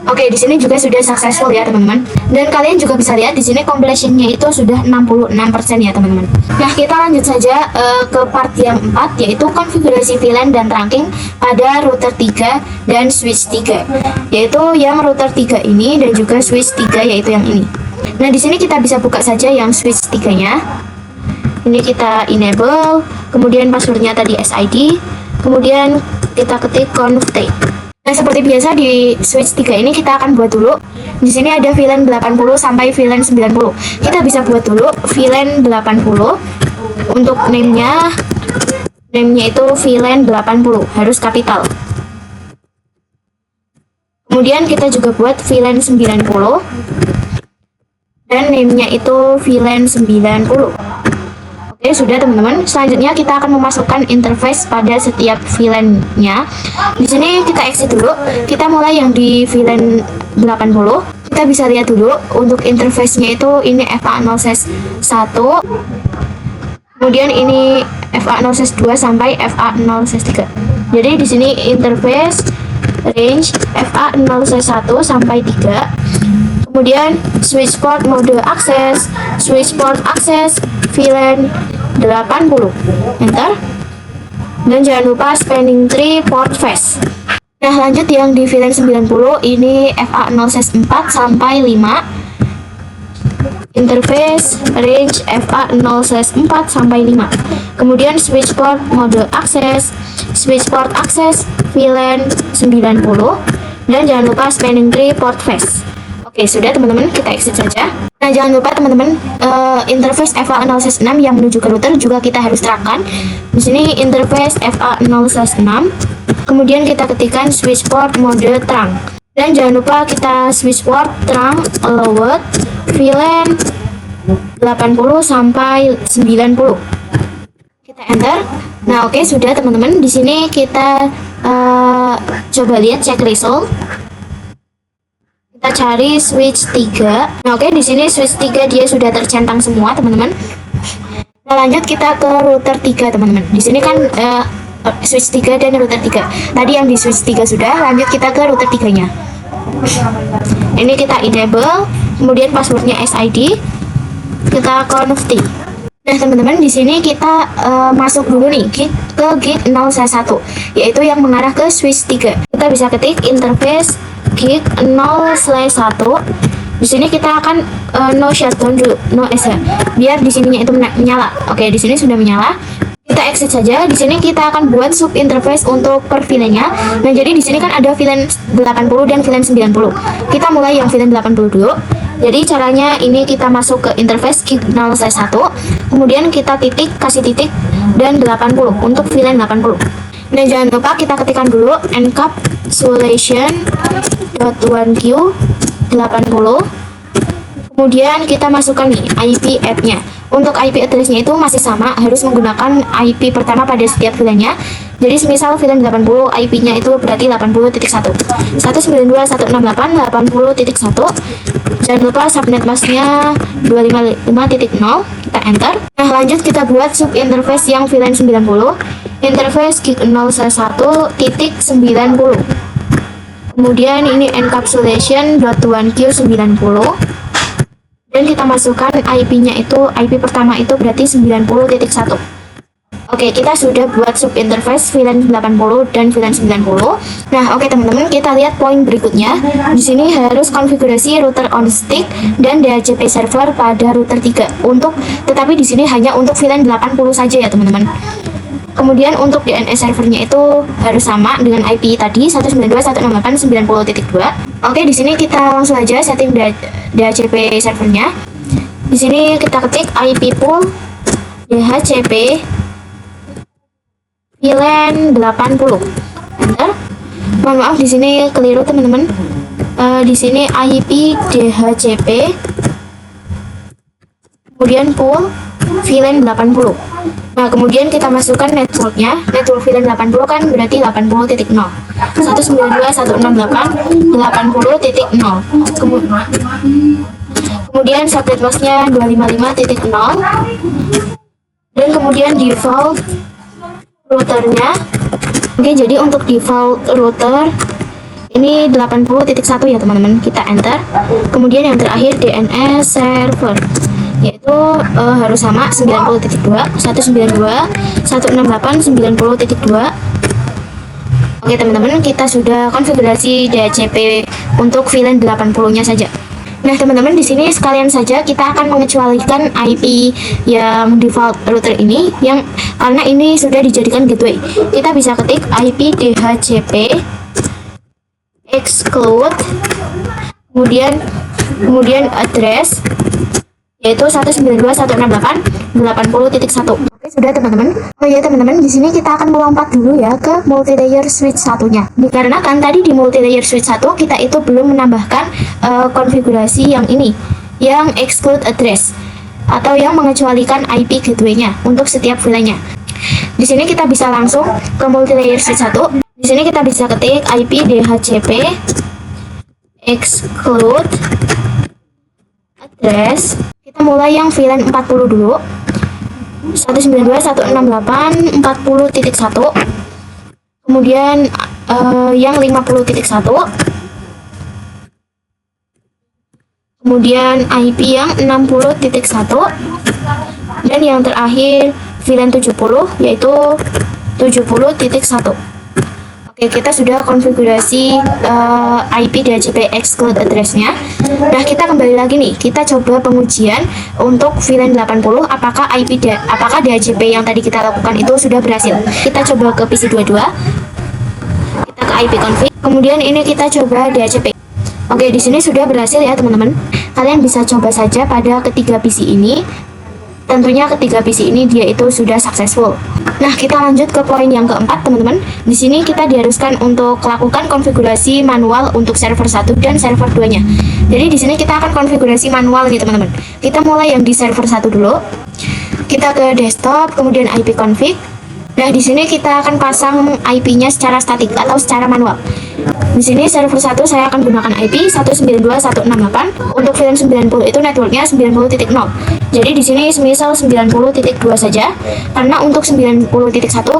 Oke, di sini juga sudah successful ya teman-teman. Dan kalian juga bisa lihat di sini completion-nya itu sudah 66% ya teman-teman. Nah, kita lanjut saja ke part yang 4, yaitu konfigurasi VLAN dan trunking pada router 3 dan switch 3. Yaitu yang router 3 ini dan juga switch 3 yaitu yang ini. Nah, di sini kita bisa buka saja yang switch 3-nya. Ini kita enable, kemudian passwordnya tadi SID, kemudian kita ketik config. Nah, seperti biasa di switch 3 ini kita akan buat dulu. Di sini ada VLAN 80 sampai VLAN 90. Kita bisa buat dulu VLAN 80. Untuk name-nya itu VLAN 80, harus kapital. Kemudian kita juga buat VLAN 90. Dan name-nya itu VLAN 90. Oke, sudah teman-teman. Selanjutnya kita akan memasukkan interface pada setiap VLAN-nya. Di sini kita exit dulu. Kita mulai yang di VLAN 80. Kita bisa lihat dulu untuk interface-nya itu ini FA0/1. Kemudian ini FA0/2 sampai FA0/3. Jadi di sini interface range FA0/1 sampai 3. Kemudian switch port mode akses, switch port akses, VLAN 80. Enter. Dan jangan lupa spanning tree port face. Nah, lanjut yang di VLAN 90 ini FA0/4 sampai 5. Interface range FA0/4 sampai 5. Kemudian switch port mode akses, switch port akses, VLAN 90. Dan jangan lupa spanning tree port face. Oke, sudah teman-teman, kita exit saja. Nah, jangan lupa teman-teman, interface FA0/6 yang menuju ke router juga kita harus terangkan. Di sini interface FA0/6. Kemudian kita ketikkan switch port mode trunk. Dan jangan lupa kita switch port trunk allowed VLAN 80 sampai 90. Kita enter. Nah, oke, sudah teman-teman. Di sini kita coba lihat check result. Kita cari switch 3. Nah, oke, di sini switch 3 dia sudah tercentang semua, teman-teman. Nah, lanjut kita ke router 3, teman-teman. Di sini kan switch 3 dan router 3. Tadi yang di switch 3 sudah, lanjut kita ke router 3-nya. Ini kita enable, kemudian passwordnya SID. Kita config. Nah, teman-teman, di sini kita masuk dulu nih ke gig 0/1, yaitu yang mengarah ke switch 3. Kita bisa ketik interface gig 0/1. Di sini kita akan no shutdown dulu, no S ya, biar di sininya itu menyala. Oke, di sini sudah menyala. Kita exit saja. Di sini kita akan buat sub interface untuk per VLAN-nya. Nah, jadi di sini kan ada VLAN 80 dan VLAN 90. Kita mulai yang VLAN 80 dulu. Jadi caranya ini kita masuk ke interface gig 0/1, kemudian kita kasih titik dan 80 untuk VLAN 80. Dan jangan lupa kita ketikkan dulu encapsulation.1q 80. Kemudian kita masukkan nih IP add-nya. Untuk IP address-nya itu masih sama, harus menggunakan IP pertama pada setiap VLAN-nya. Jadi semisal VLAN 80, IP-nya itu berarti 80.1. 192.168.80.1. Jangan lupa subnet mask-nya 255.0, kita enter. Nah, lanjut kita buat sub interface yang VLAN 90. Interface gig 011.90. Kemudian ini encapsulation .1q90. Dan kita masukkan IP-nya itu, IP pertama itu berarti 90.1. Oke, kita sudah buat sub interface VLAN 80 dan VLAN 90. Nah, oke teman-teman, kita lihat poin berikutnya. Di sini harus konfigurasi router on stick dan DHCP server pada router 3. Tetapi di sini hanya untuk VLAN 80 saja ya, teman-teman. Kemudian untuk DNS servernya itu harus sama dengan IP tadi 192.168.90.2. Oke, di sini kita langsung aja setting DHCP servernya. Di sini kita ketik IP pool DHCP VLAN 80. Enter. Mohon maaf di sini keliru teman-teman. Di sini IP DHCP kemudian pool VLAN 80. Nah, kemudian kita masukkan networknya. Network VLAN 80 kan berarti 80.0. 192.168.80.0. Kemudian subnet mask-nya 255.0. Dan kemudian default routernya. Oke, jadi untuk default router ini 80.1 ya teman-teman. Kita enter. Kemudian yang terakhir DNS server, yaitu harus sama 90.2, 192.168.90.2. Oke teman-teman, kita sudah konfigurasi DHCP untuk VLAN 80-nya saja. Nah teman-teman, di sini sekalian saja kita akan mengecualikan IP yang default router ini, karena ini sudah dijadikan gateway. Kita bisa ketik IP DHCP exclude kemudian address, yaitu 192.168.80.1. Oke, sudah teman-teman. Oh ya teman-teman, di sini kita akan melompat dulu ya ke multilayer switch satunya. Dikarenakan tadi di multilayer switch 1 kita itu belum menambahkan konfigurasi yang ini, yang exclude address atau yang mengecualikan IP gateway-nya untuk setiap VLAN-nya. Di sini kita bisa langsung ke multilayer switch 1. Di sini kita bisa ketik IP DHCP exclude address. Kita mulai yang VLAN 40 dulu. 192.168.40.1. Kemudian yang 50.1. Kemudian IP yang 60.1. Dan yang terakhir VLAN 70, yaitu 70.1. Oke, kita sudah konfigurasi IP DHCP exclude address-nya. Nah, kita kembali lagi nih, kita coba pengujian untuk VLAN 80, apakah DHCP yang tadi kita lakukan itu sudah berhasil. Kita coba ke PC 22, kita ke IP config, kemudian ini kita coba DHCP. Oke, di sini sudah berhasil ya teman-teman. Kalian bisa coba saja pada ketiga PC ini. Tentunya ketiga PC ini dia itu sudah successful. Nah, kita lanjut ke poin yang keempat teman-teman. Di sini kita diharuskan untuk lakukan konfigurasi manual untuk server 1 dan server 2-nya. Jadi di sini kita akan konfigurasi manual nih teman-teman. Kita mulai yang di server 1 dulu. Kita ke desktop, kemudian IP config. Nah, di sini kita akan pasang IP-nya secara statik atau secara manual. Di sini server 1 saya akan gunakan IP 192.168. Untuk VLAN 90 itu networknya 90.0. Jadi di sini semisal 90.2 saja, karena untuk 90.1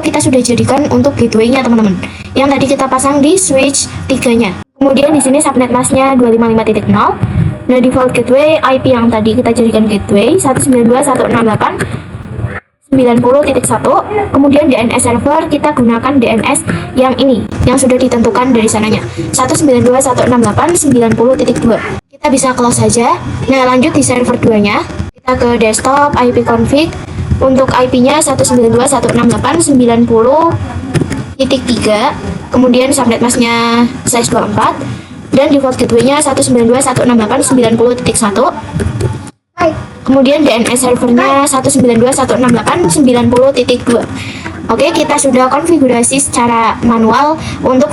kita sudah jadikan untuk gateway-nya teman-teman, yang tadi kita pasang di switch 3-nya. Kemudian di sini subnet mask-nya 255.0. Nah, default gateway IP yang tadi kita jadikan gateway 192.168.90.1. Kemudian DNS server kita gunakan DNS yang ini, yang sudah ditentukan dari sananya 192.168.90.2. Kita bisa close saja. Nah, lanjut di server 2-nya. Kita ke desktop, IP config. Untuk IP-nya 192.168.90.3. Kemudian subnet mask-nya size 24. Dan default gateway-nya 192.168.90.1. Kemudian DNS servernya 192.168.90.2. Oke, kita sudah konfigurasi secara manual untuk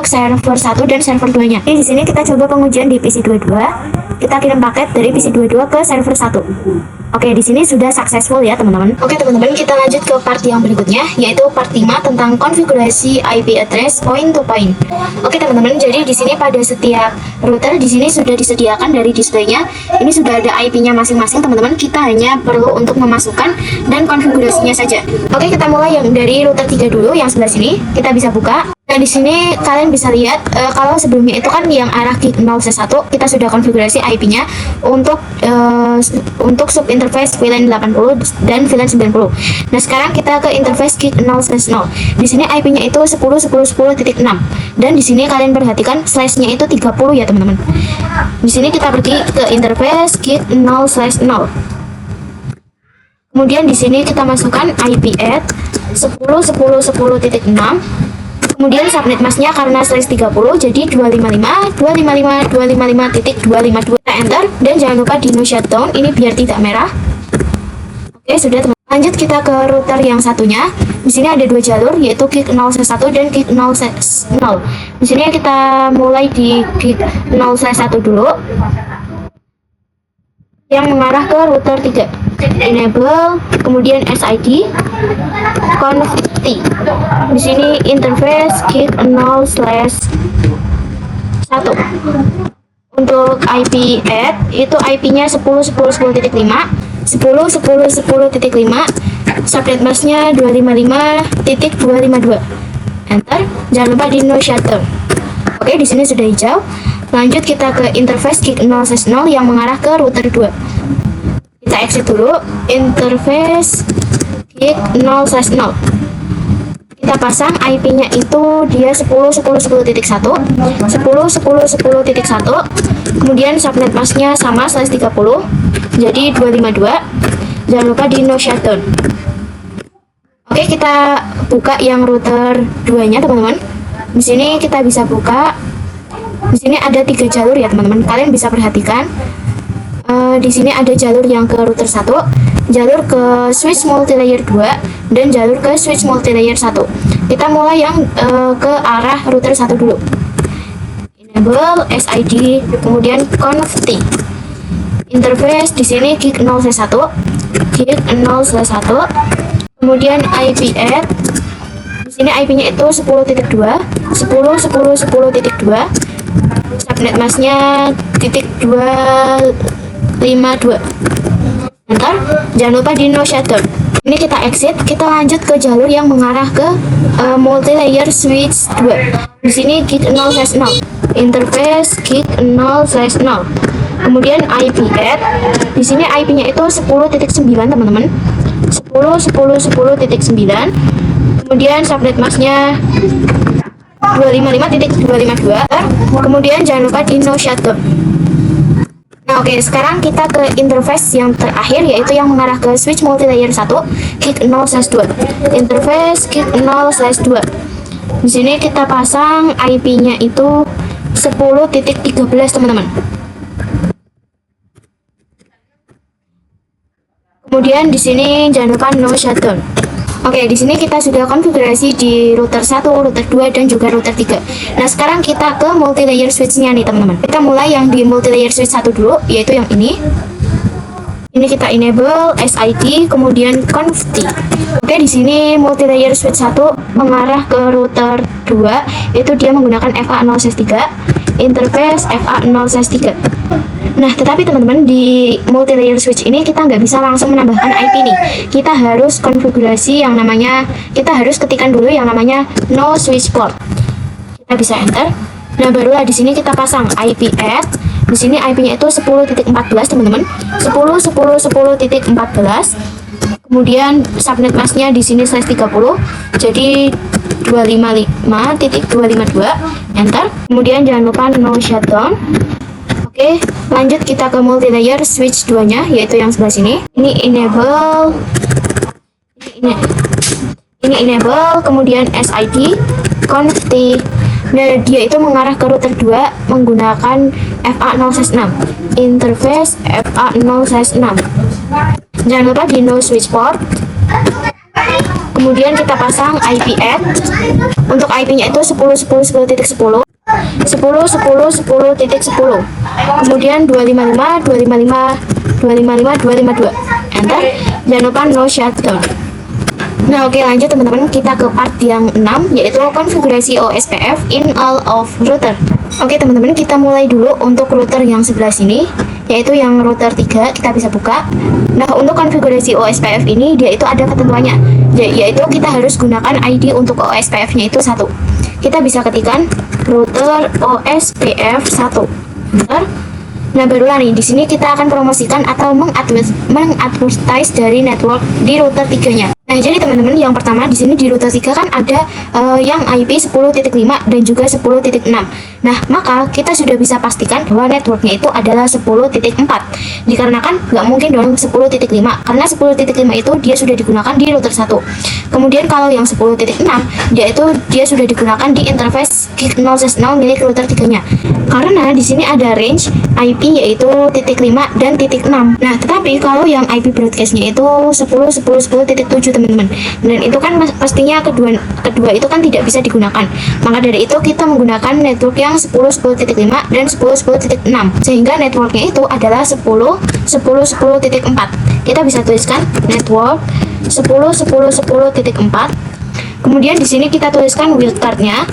server 1 dan server 2-nya. Di sini kita coba pengujian di PC 22. Kita kirim paket dari PC 22 ke server 1. Oke, di sini sudah successful ya, teman-teman. Oke, teman-teman, kita lanjut ke part yang berikutnya, yaitu part 5 tentang konfigurasi IP address point to point. Oke, teman-teman, jadi di sini pada setiap router di sini sudah disediakan dari displaynya. Ini sudah ada IP-nya masing-masing, teman-teman. Kita hanya perlu untuk memasukkan dan konfigurasinya saja. Oke, kita mulai yang dari router 3 dulu, yang sebelah sini. Kita bisa buka. Nah, di sini kalian bisa lihat kalau sebelumnya itu kan yang arah gig 0/1 kita sudah konfigurasi IP-nya untuk sub interface VLAN 80 dan VLAN 90. Nah, sekarang kita ke interface gig 0/0. Di sini IP-nya itu 10.10.10.6 dan di sini kalian perhatikan slash-nya itu 30 ya, teman-teman. Di sini kita pergi ke interface gig 0/0. Kemudian di sini kita masukkan IP add 10.10.10.6. Kemudian subnet masknya karena slash 30 jadi 255.255.255.252. Kita enter dan jangan lupa di no shutdown ini biar tidak merah. Oke, sudah, teman. Lanjut kita ke router yang satunya. Di sini ada dua jalur yaitu gig 0/1 dan gig 0/0. Di sini kita mulai di gig 0/1 dulu yang mengarah ke router 3. Enable, kemudian SID, connect. Di sini interface gig 0/1. Untuk IP add itu IP-nya 10.10.10.5, 10.10.10.5. Subnet masknya 255.252. Enter. Jangan lupa di no shutdown. Oke, di sini sudah hijau. Lanjut kita ke interface gig 0/0 yang mengarah ke router 2. Kita exit dulu interface gig 0/0. Kita pasang IP-nya itu dia 10.10.10.1, 10.10.10.1. Kemudian subnet masknya sama slash 30 jadi 252. Jangan lupa di no shutdown. Oke, kita buka yang router 2-nya, teman-teman. Di sini kita bisa buka. Di sini ada 3 jalur ya, teman-teman. Kalian bisa perhatikan. Di sini ada jalur yang ke router 1, jalur ke switch multilayer 2, dan jalur ke switch multilayer 1. Kita mulai yang ke arah router 1 dulu. Enable, SID, kemudian connect. Interface di sini gig 0/1, gig 0/1. Kemudian IP add. Di sini IP-nya itu 10.2, 10.10.10.2. Subnet masknya .252. Ntar jangan lupa di no shutdown. Ini kita exit, kita lanjut ke jalur yang mengarah ke multilayer switch 2. Di sini gig 0/0. Interface gig 0/0. Kemudian IP add. Di sini IP-nya itu 10.9, teman-teman. 10.10.10.9. Kemudian subnet masknya 255.252. Kemudian jangan lupa di no shutdown. Nah, oke, sekarang kita ke interface yang terakhir yaitu yang mengarah ke switch multilayer 1 gig 0/2. Interface gig 0/2. Di sini kita pasang IP-nya itu 10.13, teman-teman. Kemudian di sini jangan lupa no shutdown. Oke, di sini kita sudah konfigurasi di router 1, router 2, dan juga router 3. Nah, sekarang kita ke multilayer switch-nya nih, teman-teman. Kita mulai yang di multilayer switch 1 dulu, yaitu yang ini. Ini kita enable, SID, kemudian connect. Oke, di sini multilayer switch 1 mengarah ke router 2, yaitu dia menggunakan FA0/3, interface FA0/3. Nah, tetapi teman-teman di multilayer switch ini kita nggak bisa langsung menambahkan IP nih. Kita harus konfigurasi yang namanya, kita harus ketikkan dulu yang namanya no switch port. Kita bisa enter. Nah, barulah di sini kita pasang IP add. Di sini IP-nya itu 10.14, teman-teman. 10.10.10.14. Kemudian subnet masknya di sini slash 30. Jadi 255.252. Enter. Kemudian jangan lupa no shutdown. Oke, lanjut kita ke multilayer switch 2-nya, yaitu yang sebelah sini. Ini enable, ini enable, kemudian SID, connect. Nah, dia itu mengarah ke router 2 menggunakan FA0/6, interface FA0/6. Jangan lupa di no switch port. Kemudian kita pasang IP add. Untuk IP-nya itu 10.10.10.10, 10.10.10.10. Kemudian 255, 255, 255, 252. Enter. Jangan lupa no shutdown. Nah, oke, lanjut teman-teman, kita ke part yang 6, yaitu konfigurasi OSPF in all of router. Oke teman-teman, kita mulai dulu untuk router yang sebelah sini, yaitu yang router 3. Kita bisa buka. Nah, untuk konfigurasi OSPF ini dia itu ada ketentuannya, yaitu kita harus gunakan ID untuk OSPF-nya itu 1. Kita bisa ketikkan router OSPF 1. Bentar. Nah, barulah nih di sini kita akan promosikan atau mengadvertise dari network di router 3-nya. Nah, jadi teman-teman, yang pertama di sini di router 3 kan ada yang IP 10.5 dan juga 10.6. Nah, maka kita sudah bisa pastikan bahwa networknya itu adalah 10.4. Dikarenakan nggak mungkin dong 10.5, karena 10.5 itu dia sudah digunakan di router 1. Kemudian kalau yang 10.6 dia sudah digunakan di interface 0/0 milik router 3-nya. Karena di sini ada range IP yaitu .5 dan .6. Nah, tetapi kalau yang IP broadcast-nya itu 10.10.10.7 teman-teman. Dan itu kan pastinya kedua itu kan tidak bisa digunakan. Maka dari itu kita menggunakan network yang 10.10.5 dan 10.10.6. Sehingga networknya itu adalah 10.10.10.4. Kita bisa tuliskan network 10.10.10.4. Kemudian di sini kita tuliskan wildcard-nya.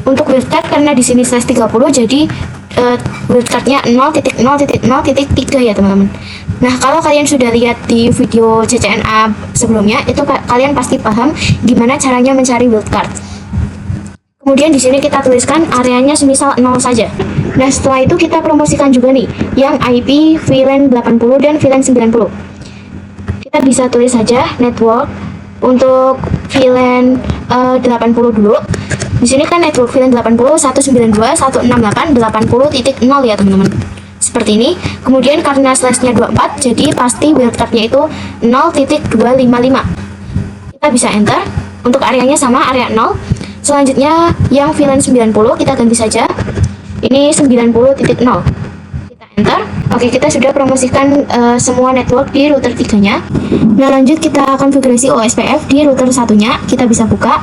Untuk wildcard karena di sini /30, jadi wildcard-nya 0.0.0.3 ya teman-teman. Nah, kalau kalian sudah lihat di video CCNA sebelumnya, itu kalian pasti paham gimana caranya mencari wildcard. Kemudian di sini kita tuliskan areanya semisal 0 saja. Nah, setelah itu kita promosikan juga nih yang IP VLAN 80 dan VLAN 90. Kita bisa tulis saja network untuk VLAN 80 dulu. Di sini kan network VLAN 80 192.168.80.0 ya teman-teman. Seperti ini. Kemudian karena slash-nya 24, jadi pasti wildcard-nya itu 0.255. Kita bisa enter. Untuk areanya sama, area 0. Selanjutnya yang VLAN 90 kita ganti saja. Ini 90.0. Kita enter. Oke, kita sudah promosikan semua network di router 3-nya. Nah, lanjut kita konfigurasi OSPF di router 1-nya. Kita bisa buka.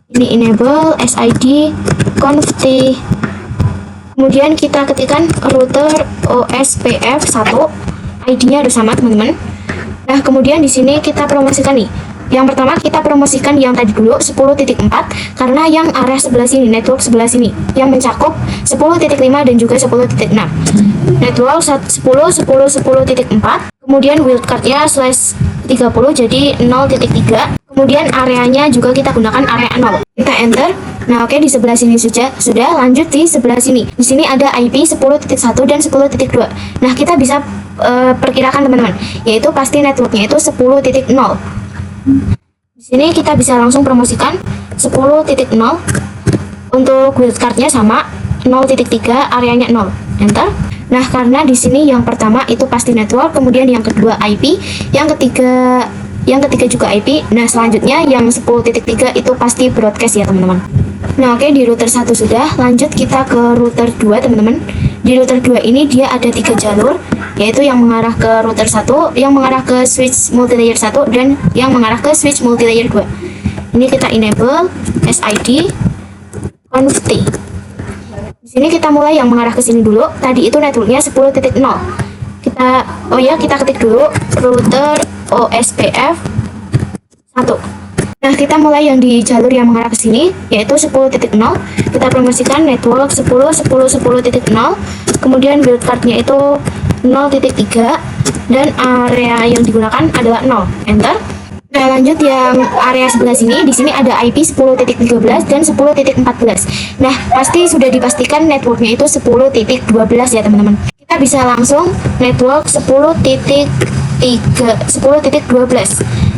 Ini enable SID conft. Kemudian kita ketikkan router OSPF 1. ID-nya harus sama, teman-teman. Nah, kemudian di sini kita promosikan nih. Yang pertama kita promosikan yang tadi dulu 10.4 karena yang arah sebelah sini, network sebelah sini yang mencakup 10.5 dan juga 10.6. Network 10.10.10.4. Kemudian wildcard-nya /30 jadi 0.3. Kemudian areanya juga kita gunakan area 0. Kita enter. Nah, oke, di sebelah sini sudah. Lanjut di sebelah sini. Di sini ada IP 10.1 dan 10.2. Nah, kita bisa perkirakan teman-teman, yaitu pasti networknya itu 10.0. Di sini kita bisa langsung promosikan 10.0. Untuk wildcard-nya sama 0.3, areanya 0. Enter. Nah, karena di sini yang pertama itu pasti network, kemudian yang kedua IP, yang ketiga juga IP. Nah, selanjutnya yang 10.3 itu pasti broadcast ya teman-teman. Nah, oke, di router 1 sudah. Lanjut kita ke router 2 teman-teman. Di router 2 ini dia ada 3 jalur, yaitu yang mengarah ke router 1, yang mengarah ke switch multilayer 1, dan yang mengarah ke switch multilayer 2. Ini kita enable SID conft. Di sini kita mulai yang mengarah ke sini dulu. Tadi itu networknya 10.0. Kita ketik dulu router OSPF 1. Nah, kita mulai yang di jalur yang mengarah ke sini, yaitu 10.0. Kita promosikan network 10.10.10.0. Kemudian wildcard-nya itu 0.3 dan area yang digunakan adalah 0. Enter. Nah, lanjut yang area sebelah sini, di sini ada IP 10.13 dan 10.14. Nah, pasti sudah dipastikan networknya itu 10.12 ya teman-teman. Kita bisa langsung network 10.12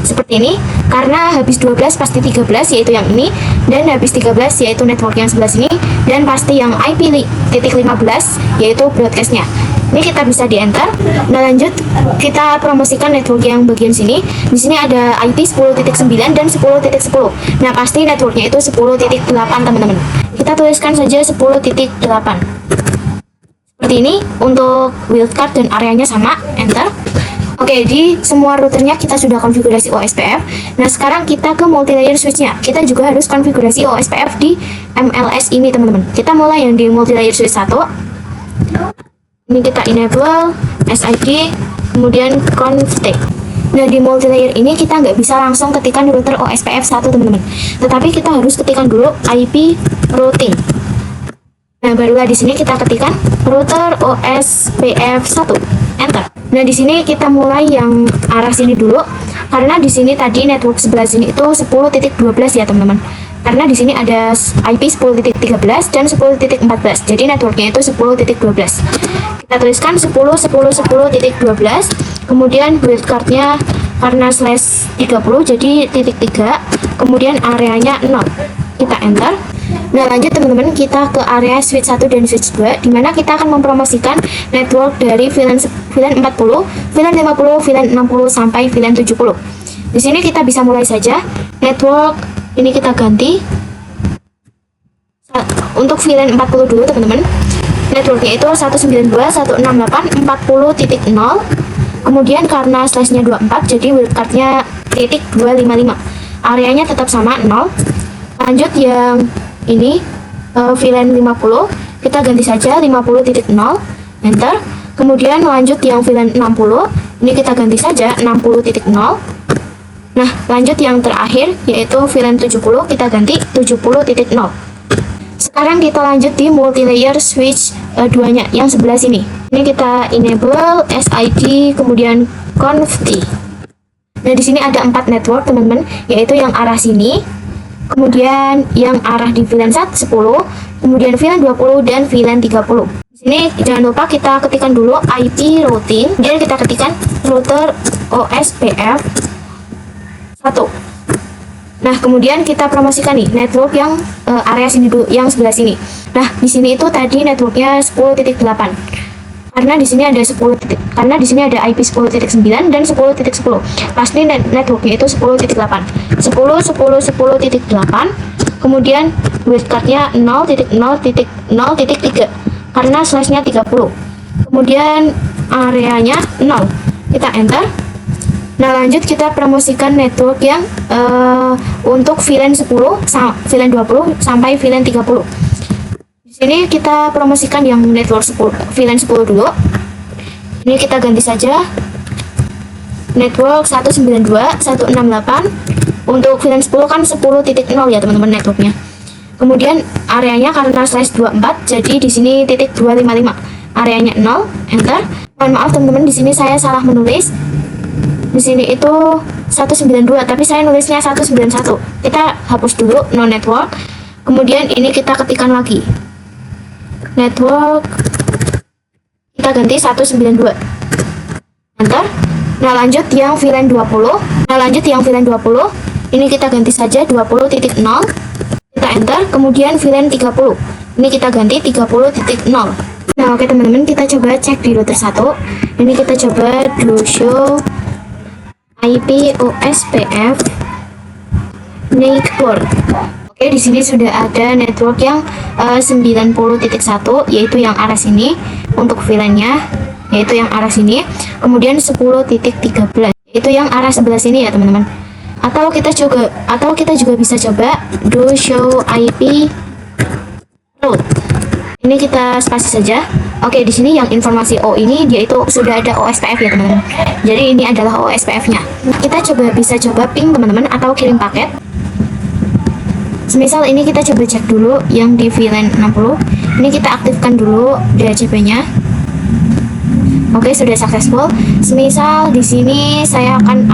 seperti ini, karena habis 12 pasti 13 yaitu yang ini, dan habis 13 yaitu network yang sebelah sini, dan pasti yang IP .15 yaitu broadcastnya. Ini kita bisa di enter. Nah, lanjut kita promosikan network yang bagian sini. Di sini ada IP 10.9 dan 10.10. Nah, pasti networknya itu 10.8 teman-teman. Kita tuliskan saja 10.8. Seperti ini untuk wildcard dan areanya sama. Enter. Oke, Oke, di semua routernya kita sudah konfigurasi OSPF. Nah, sekarang kita ke multi-layer switch-nya. Kita juga harus konfigurasi OSPF di MLS ini, teman-teman. Kita mulai yang di multi-layer switch 1. Ini kita enable SID, kemudian config. Nah, di multi-layer ini kita nggak bisa langsung ketikkan router OSPF 1, teman-teman. Tetapi kita harus ketikkan dulu IP routing. Nah, barulah di sini kita ketikkan router OSPF 1. Enter. Nah, di sini kita mulai yang arah sini dulu. Karena di sini tadi network sebelah sini itu 10.12 ya, teman-teman. Karena di sini ada IP 10.13 dan 10.14. Jadi networknya itu 10.12. Kita tuliskan 10.10.10.12. Kemudian wildcardnya karena /30 jadi ×3. Kemudian areanya 0. Kita enter. Nah, lanjut teman-teman, kita ke area switch 1 dan switch 2, dimana kita akan mempromosikan network dari VLAN 40, VLAN 50, VLAN 60 sampai VLAN 70. Di sini kita bisa mulai saja. Network ini kita ganti untuk VLAN 40 dulu, teman-teman. Networknya itu 192.168.40.0. Kemudian karena /nya 24, jadi wildcardnya .255. Areanya tetap sama 0. Lanjut yang ini VLAN 50, kita ganti saja 50.0. Enter. Kemudian lanjut yang VLAN 60, ini kita ganti saja 60.0. Nah, lanjut yang terakhir yaitu VLAN 70, kita ganti 70.0. Sekarang kita lanjut di multi-layer switch 2-nya yang sebelah sini. Ini kita enable SID, kemudian config. Nah, di sini ada 4 network, teman-teman, yaitu yang arah sini, kemudian yang arah di VLAN 10, kemudian VLAN 20 dan VLAN 30. Di sini jangan lupa kita ketikkan dulu IP routing, kemudian kita ketikkan router OSPF 1. Nah, kemudian kita promosikan nih network yang area sini dulu, yang sebelah sini. Nah, di sini itu tadi networknya 10.8. Karena di sini ada karena di sini ada IP 10.9 dan 10.10. Pasti networknya itu 10.8. 10.10.10.8. Kemudian wildcardnya 0.0.0.3 karena /nya 30. Kemudian areanya 0. Kita enter. Nah, lanjut kita promosikan network yang untuk VLAN 10, VLAN 20 sampai VLAN 30. Di sini kita promosikan yang network 10, VLAN 10 dulu. Ini kita ganti saja network 192.168. Untuk VLAN 10 kan 10.0 ya, teman-teman, networknya. Kemudian areanya karena /24, jadi di sini .255. Areanya 0. Enter. Mohon maaf teman-teman, di sini saya salah menulis. Di sini itu 192, tapi saya nulisnya 191. Kita hapus dulu no network. Kemudian ini kita ketikkan lagi. Network kita ganti 192. Enter. Nah, lanjut yang VLAN 20. Ini kita ganti saja 20.0. Kita enter. Kemudian VLAN 30. Ini kita ganti 30.0. Nah, oke teman-teman, kita coba cek di router 1. Ini kita coba do show IP OSPF network. Oke, di sini sudah ada network yang 90.1, yaitu yang arah sini untuk VLAN-nya, yaitu yang arah sini. Kemudian 10.13, yaitu yang arah sebelah sini ya, teman-teman. Atau kita juga bisa coba do show IP route. Ini kita spasi saja. Oke, di sini yang informasi O ini dia itu sudah ada OSPF ya, teman-teman. Jadi ini adalah OSPF-nya. Kita bisa coba ping, teman-teman, atau kirim paket. Semisal ini kita coba cek dulu yang di VLAN 60. Ini kita aktifkan dulu DHCP-nya. Oke, sudah successful. Semisal di sini saya akan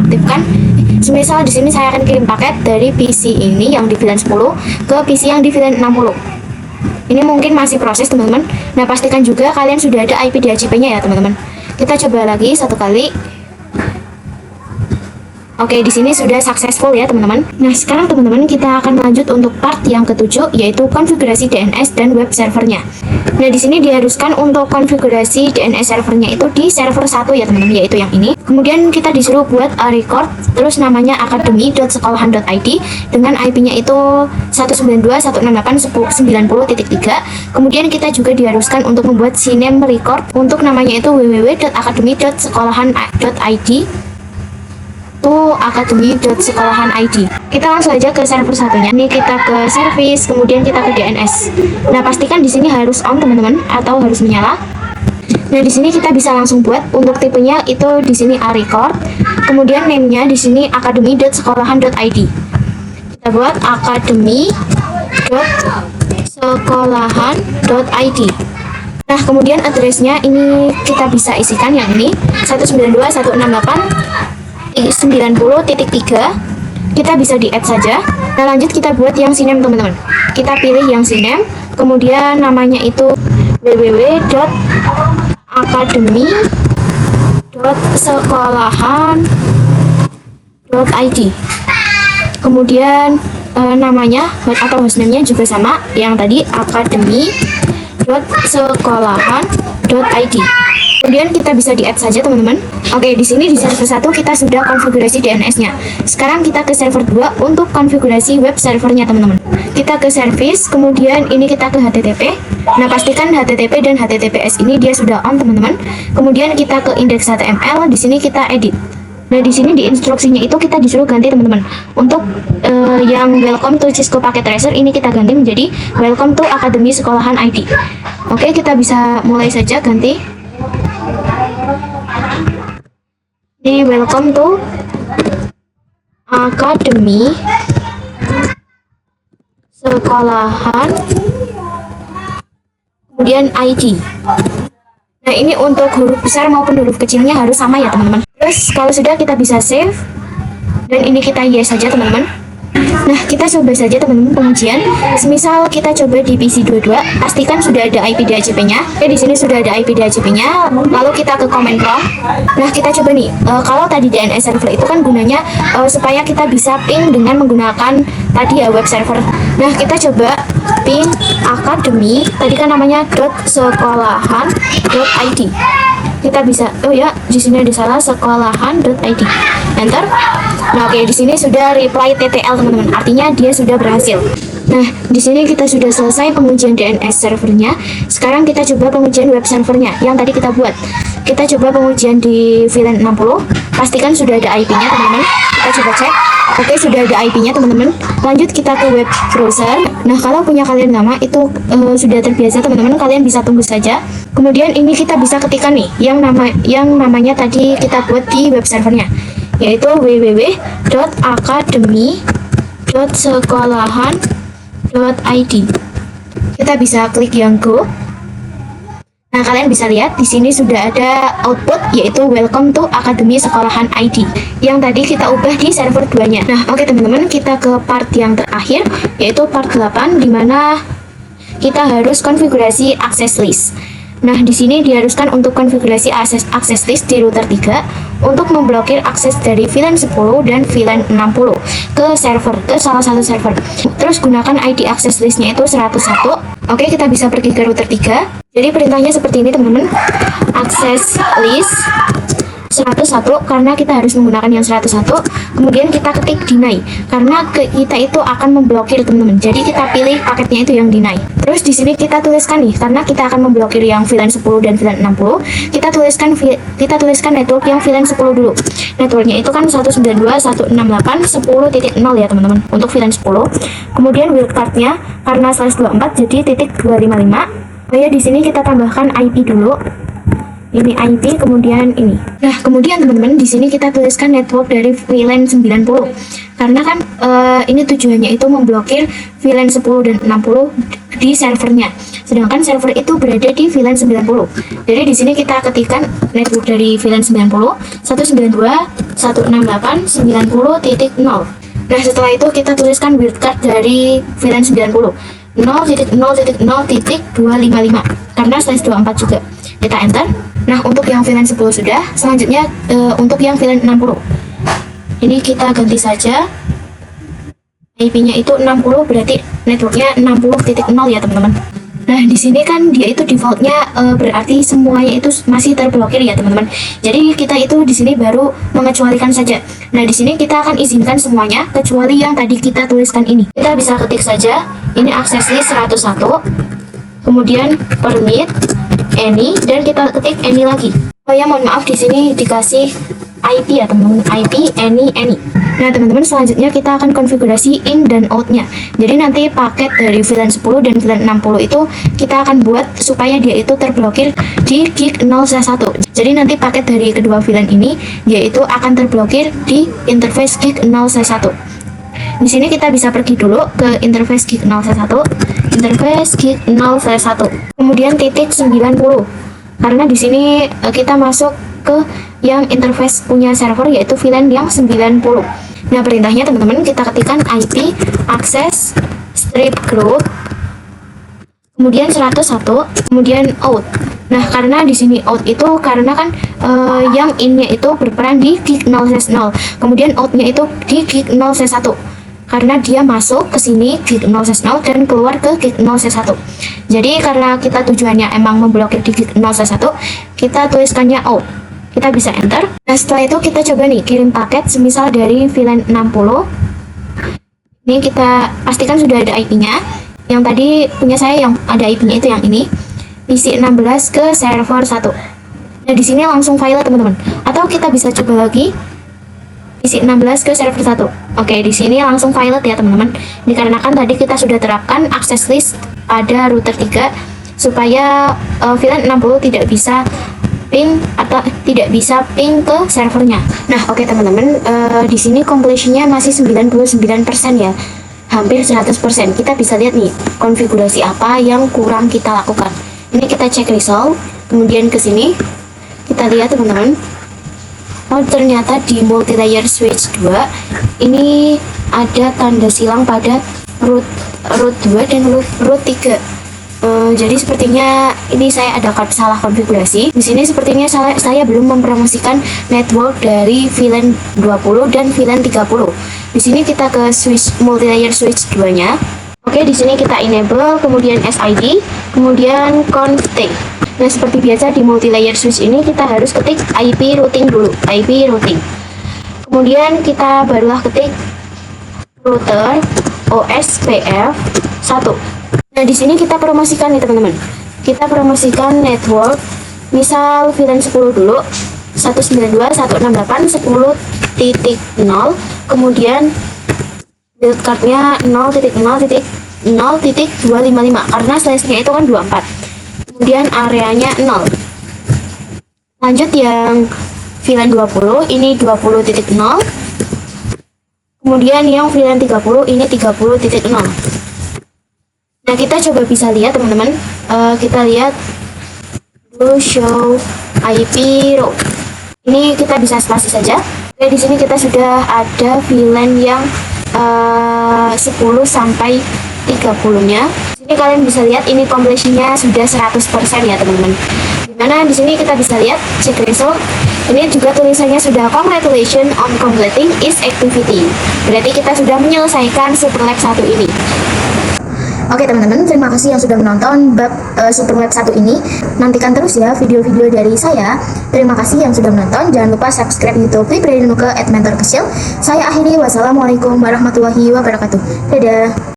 kirim paket dari PC ini yang di VLAN 10 ke PC yang di VLAN 60. Ini mungkin masih proses, teman-teman. Nah, pastikan juga kalian sudah ada IP DHCP-nya ya, teman-teman. Kita coba lagi satu kali. Oke, di sini sudah successful ya teman-teman. Nah, sekarang teman-teman kita akan lanjut untuk part yang ketujuh, yaitu konfigurasi DNS dan web servernya. Nah, di sini diharuskan untuk konfigurasi DNS servernya itu di server 1 ya teman-teman, yaitu yang ini. Kemudian kita disuruh buat a record, terus namanya academy.sekolahan.id dengan IP-nya itu 192.168.90.3. Kemudian kita juga diharuskan untuk membuat CNAME record untuk namanya itu www.academy.sekolahan.id academy.sekolahan.id. Kita langsung aja ke server satunya. Ini kita ke service, kemudian kita ke DNS. Nah, pastikan di sini harus on teman-teman atau harus menyala. Nah, di sini kita bisa langsung buat untuk tipenya itu di sini a record. Kemudian name-nya di sini academy.sekolahan.id. Kita buat academy.sekolahan.id. Nah, kemudian address-nya ini kita bisa isikan yang ini 192.168.90.3. Kita bisa di add saja. Nah, lanjut kita buat yang CNAME teman-teman. Kita pilih yang CNAME, kemudian namanya itu www.academy.sekolahan.id. Kemudian namanya atau hostname-nya juga sama yang tadi academy.sekolahan.id. Kemudian kita bisa di add saja teman-teman. Oke, di sini di server 1 kita sudah konfigurasi DNS-nya. Sekarang kita ke server 2 untuk konfigurasi web servernya teman-teman. Kita ke service, kemudian ini kita ke HTTP. Nah, pastikan HTTP dan HTTPS ini dia sudah on teman-teman. Kemudian kita ke index.html, di sini kita edit. Nah, di sini di instruksinya itu kita disuruh ganti teman-teman. Untuk yang welcome to Cisco Packet Tracer ini kita ganti menjadi welcome to Academy Sekolahan ID. Oke, kita bisa mulai saja ganti. Ini welcome to Academy Sekolahan, kemudian ID. Nah, ini untuk huruf besar maupun huruf kecilnya harus sama ya teman-teman. Terus kalau sudah kita bisa save, dan ini kita yes saja teman-teman. Nah, kita coba saja teman-teman pengujian. Semisal kita coba di PC 22, pastikan sudah ada IP DHCP-nya. Oke, di sini sudah ada IP DHCP-nya. Lalu kita ke command prompt. Nah, kita coba nih. Kalau tadi DNS server itu kan gunanya supaya kita bisa ping dengan menggunakan tadi ya web server. Nah, kita coba ping academy. Tadi kan namanya .sekolahan.id. Kita bisa, oh ya, di sini ada salah, sekolahan.id. Enter. Nah, oke, di sini sudah reply TTL teman-teman. Artinya dia sudah berhasil. Nah, di sini kita sudah selesai pengujian DNS servernya. Sekarang kita coba pengujian web servernya yang tadi kita buat. Kita coba pengujian di VLAN 60. Pastikan sudah ada IP-nya teman-teman. Kita coba cek. Oke, sudah ada IP-nya teman-teman. Lanjut kita ke web browser. Nah, kalau punya kalian nama itu sudah terbiasa teman-teman, kalian bisa tunggu saja. Kemudian ini kita bisa ketikkan nih yang namanya tadi kita buat di web servernya, yaitu www.academy.sekolahan.id. Kita bisa klik yang go. Nah, kalian bisa lihat di sini sudah ada output yaitu welcome to Academy Sekolahan ID yang tadi kita ubah di server 2-nya. Nah, oke teman-teman, kita ke part yang terakhir yaitu part 8 di mana kita harus konfigurasi access list. Nah, di sini diharuskan untuk konfigurasi access list di router 3 untuk memblokir akses dari VLAN 10 dan VLAN 60 ke salah satu server. Terus gunakan ID access listnya itu 101. Oke, kita bisa pergi ke router 3. Jadi perintahnya seperti ini teman-teman. Access list 101 karena kita harus menggunakan yang 101. Kemudian kita ketik deny karena kita itu akan memblokir teman-teman. Jadi kita pilih paketnya itu yang deny. Terus di sini kita tuliskan nih karena kita akan memblokir yang VLAN 10 dan VLAN 60. Kita tuliskan network yang VLAN 10 dulu. Networknya itu kan 192.168.10.0 ya teman-teman untuk VLAN 10. Kemudian wildcardnya karena /24 jadi .255. Oh ya, di sini kita tambahkan IP dulu. Ini IP, kemudian ini. Nah, kemudian teman-teman di sini kita tuliskan network dari VLAN 90. Karena kan ini tujuannya itu memblokir VLAN 10 dan 60 di servernya. Sedangkan server itu berada di VLAN 90. Jadi di sini kita ketikkan network dari VLAN 90 192.168.90.0. Nah, setelah itu kita tuliskan wildcard dari VLAN 90 0.0.0.255 karena /24 juga. Kita enter. Nah, untuk yang VLAN 10 sudah. Selanjutnya untuk yang VLAN 60 Ini kita ganti saja. IP-nya itu 60, berarti networknya 60.0 ya teman-teman. Nah, di sini kan dia itu defaultnya berarti semuanya itu masih terblokir ya teman-teman. Jadi kita itu di sini baru mengecualikan saja. Nah, di sini kita akan izinkan semuanya kecuali yang tadi kita tuliskan ini. Kita bisa ketik saja, ini akses list 101, kemudian permit any, dan kita ketik any lagi. Oh ya, mohon maaf di sini dikasih IP ya teman-teman, IP any. Nah teman-teman, selanjutnya kita akan konfigurasi in dan out-nya. Jadi nanti paket dari VLAN 10 dan VLAN 60 itu kita akan buat supaya dia itu terblokir di gig 0/1. Jadi nanti paket dari kedua VLAN ini dia itu akan terblokir di interface gig 0/1. Di sini kita bisa pergi dulu ke interface gig 0/1, interface gig 0/1, kemudian titik 90. Karena di sini kita masuk ke yang interface punya server yaitu VLAN yang 90. Nah, perintahnya teman-teman kita ketikkan IP access strip group kemudian 101 kemudian out. Nah, karena di sini out itu karena kan yang in-nya itu berperan di gig 0/0, kemudian out-nya itu di gig 0/1. Karena dia masuk ke sini gig 0/0 dan keluar ke gig 0/1. Jadi karena kita tujuannya emang memblokir di gig 0/1, kita tuliskannya out. Kita bisa enter. Nah, setelah itu kita coba nih kirim paket semisal dari VLAN 60. Ini kita pastikan sudah ada IP-nya. Yang tadi punya saya yang ada IP-nya itu yang ini. PC 16 ke server 1. Nah, di sini langsung file teman-teman. Atau kita bisa coba lagi PC 16 ke server 1. Oke, di sini langsung file ya teman-teman. Dikarenakan tadi kita sudah terapkan access list pada router 3 supaya VLAN 60 tidak bisa ping atau tidak bisa ping ke servernya. Nah, oke teman-teman, di sini completionnya masih 99% ya, hampir 100%. Kita bisa lihat nih konfigurasi apa yang kurang kita lakukan. Ini kita cek result, kemudian ke sini kita lihat teman-teman. Oh, ternyata di multi-layer switch 2 ini ada tanda silang pada root 2 dan root 3. Jadi sepertinya ini saya ada salah konfigurasi. Di sini sepertinya saya belum mempromosikan network dari VLAN 20 dan VLAN 30. Di sini kita ke switch multi-layer switch 2-nya. Oke, di sini kita enable, kemudian SID, kemudian config. Nah, seperti biasa di multi-layer switch ini kita harus ketik IP routing dulu, IP routing. Kemudian kita barulah ketik router OSPF 1. Nah, di sini kita promosikan nih teman-teman. Kita promosikan network, misal VLAN 10 dulu, 192.168.10.0, kemudian build cardnya 0.0.0.255 karena slash-nya itu kan 24. Kemudian areanya 0. Lanjut yang VLAN 20, ini 20.0. Kemudian yang VLAN 30 ini 30.0. Nah, kita coba bisa lihat teman-teman. Kita lihat dulu show IP row. Ini kita bisa spasi saja. Oke, di sini kita sudah ada VLAN yang 10 sampai 30-nya. Di sini kalian bisa lihat ini completion-nya sudah 100% ya teman-teman. Dimana di sini kita bisa lihat check result. Ini juga tulisannya sudah congratulations on completing is activity. Berarti kita sudah menyelesaikan Superlab 1 ini. Oke teman-teman, terima kasih yang sudah menonton bab Superlab 1 ini. Nantikan terus ya video-video dari saya. Terima kasih yang sudah menonton. Jangan lupa subscribe YouTube Fibra Mentor Kecil. Saya akhiri, wassalamualaikum warahmatullahi wabarakatuh. Dadah.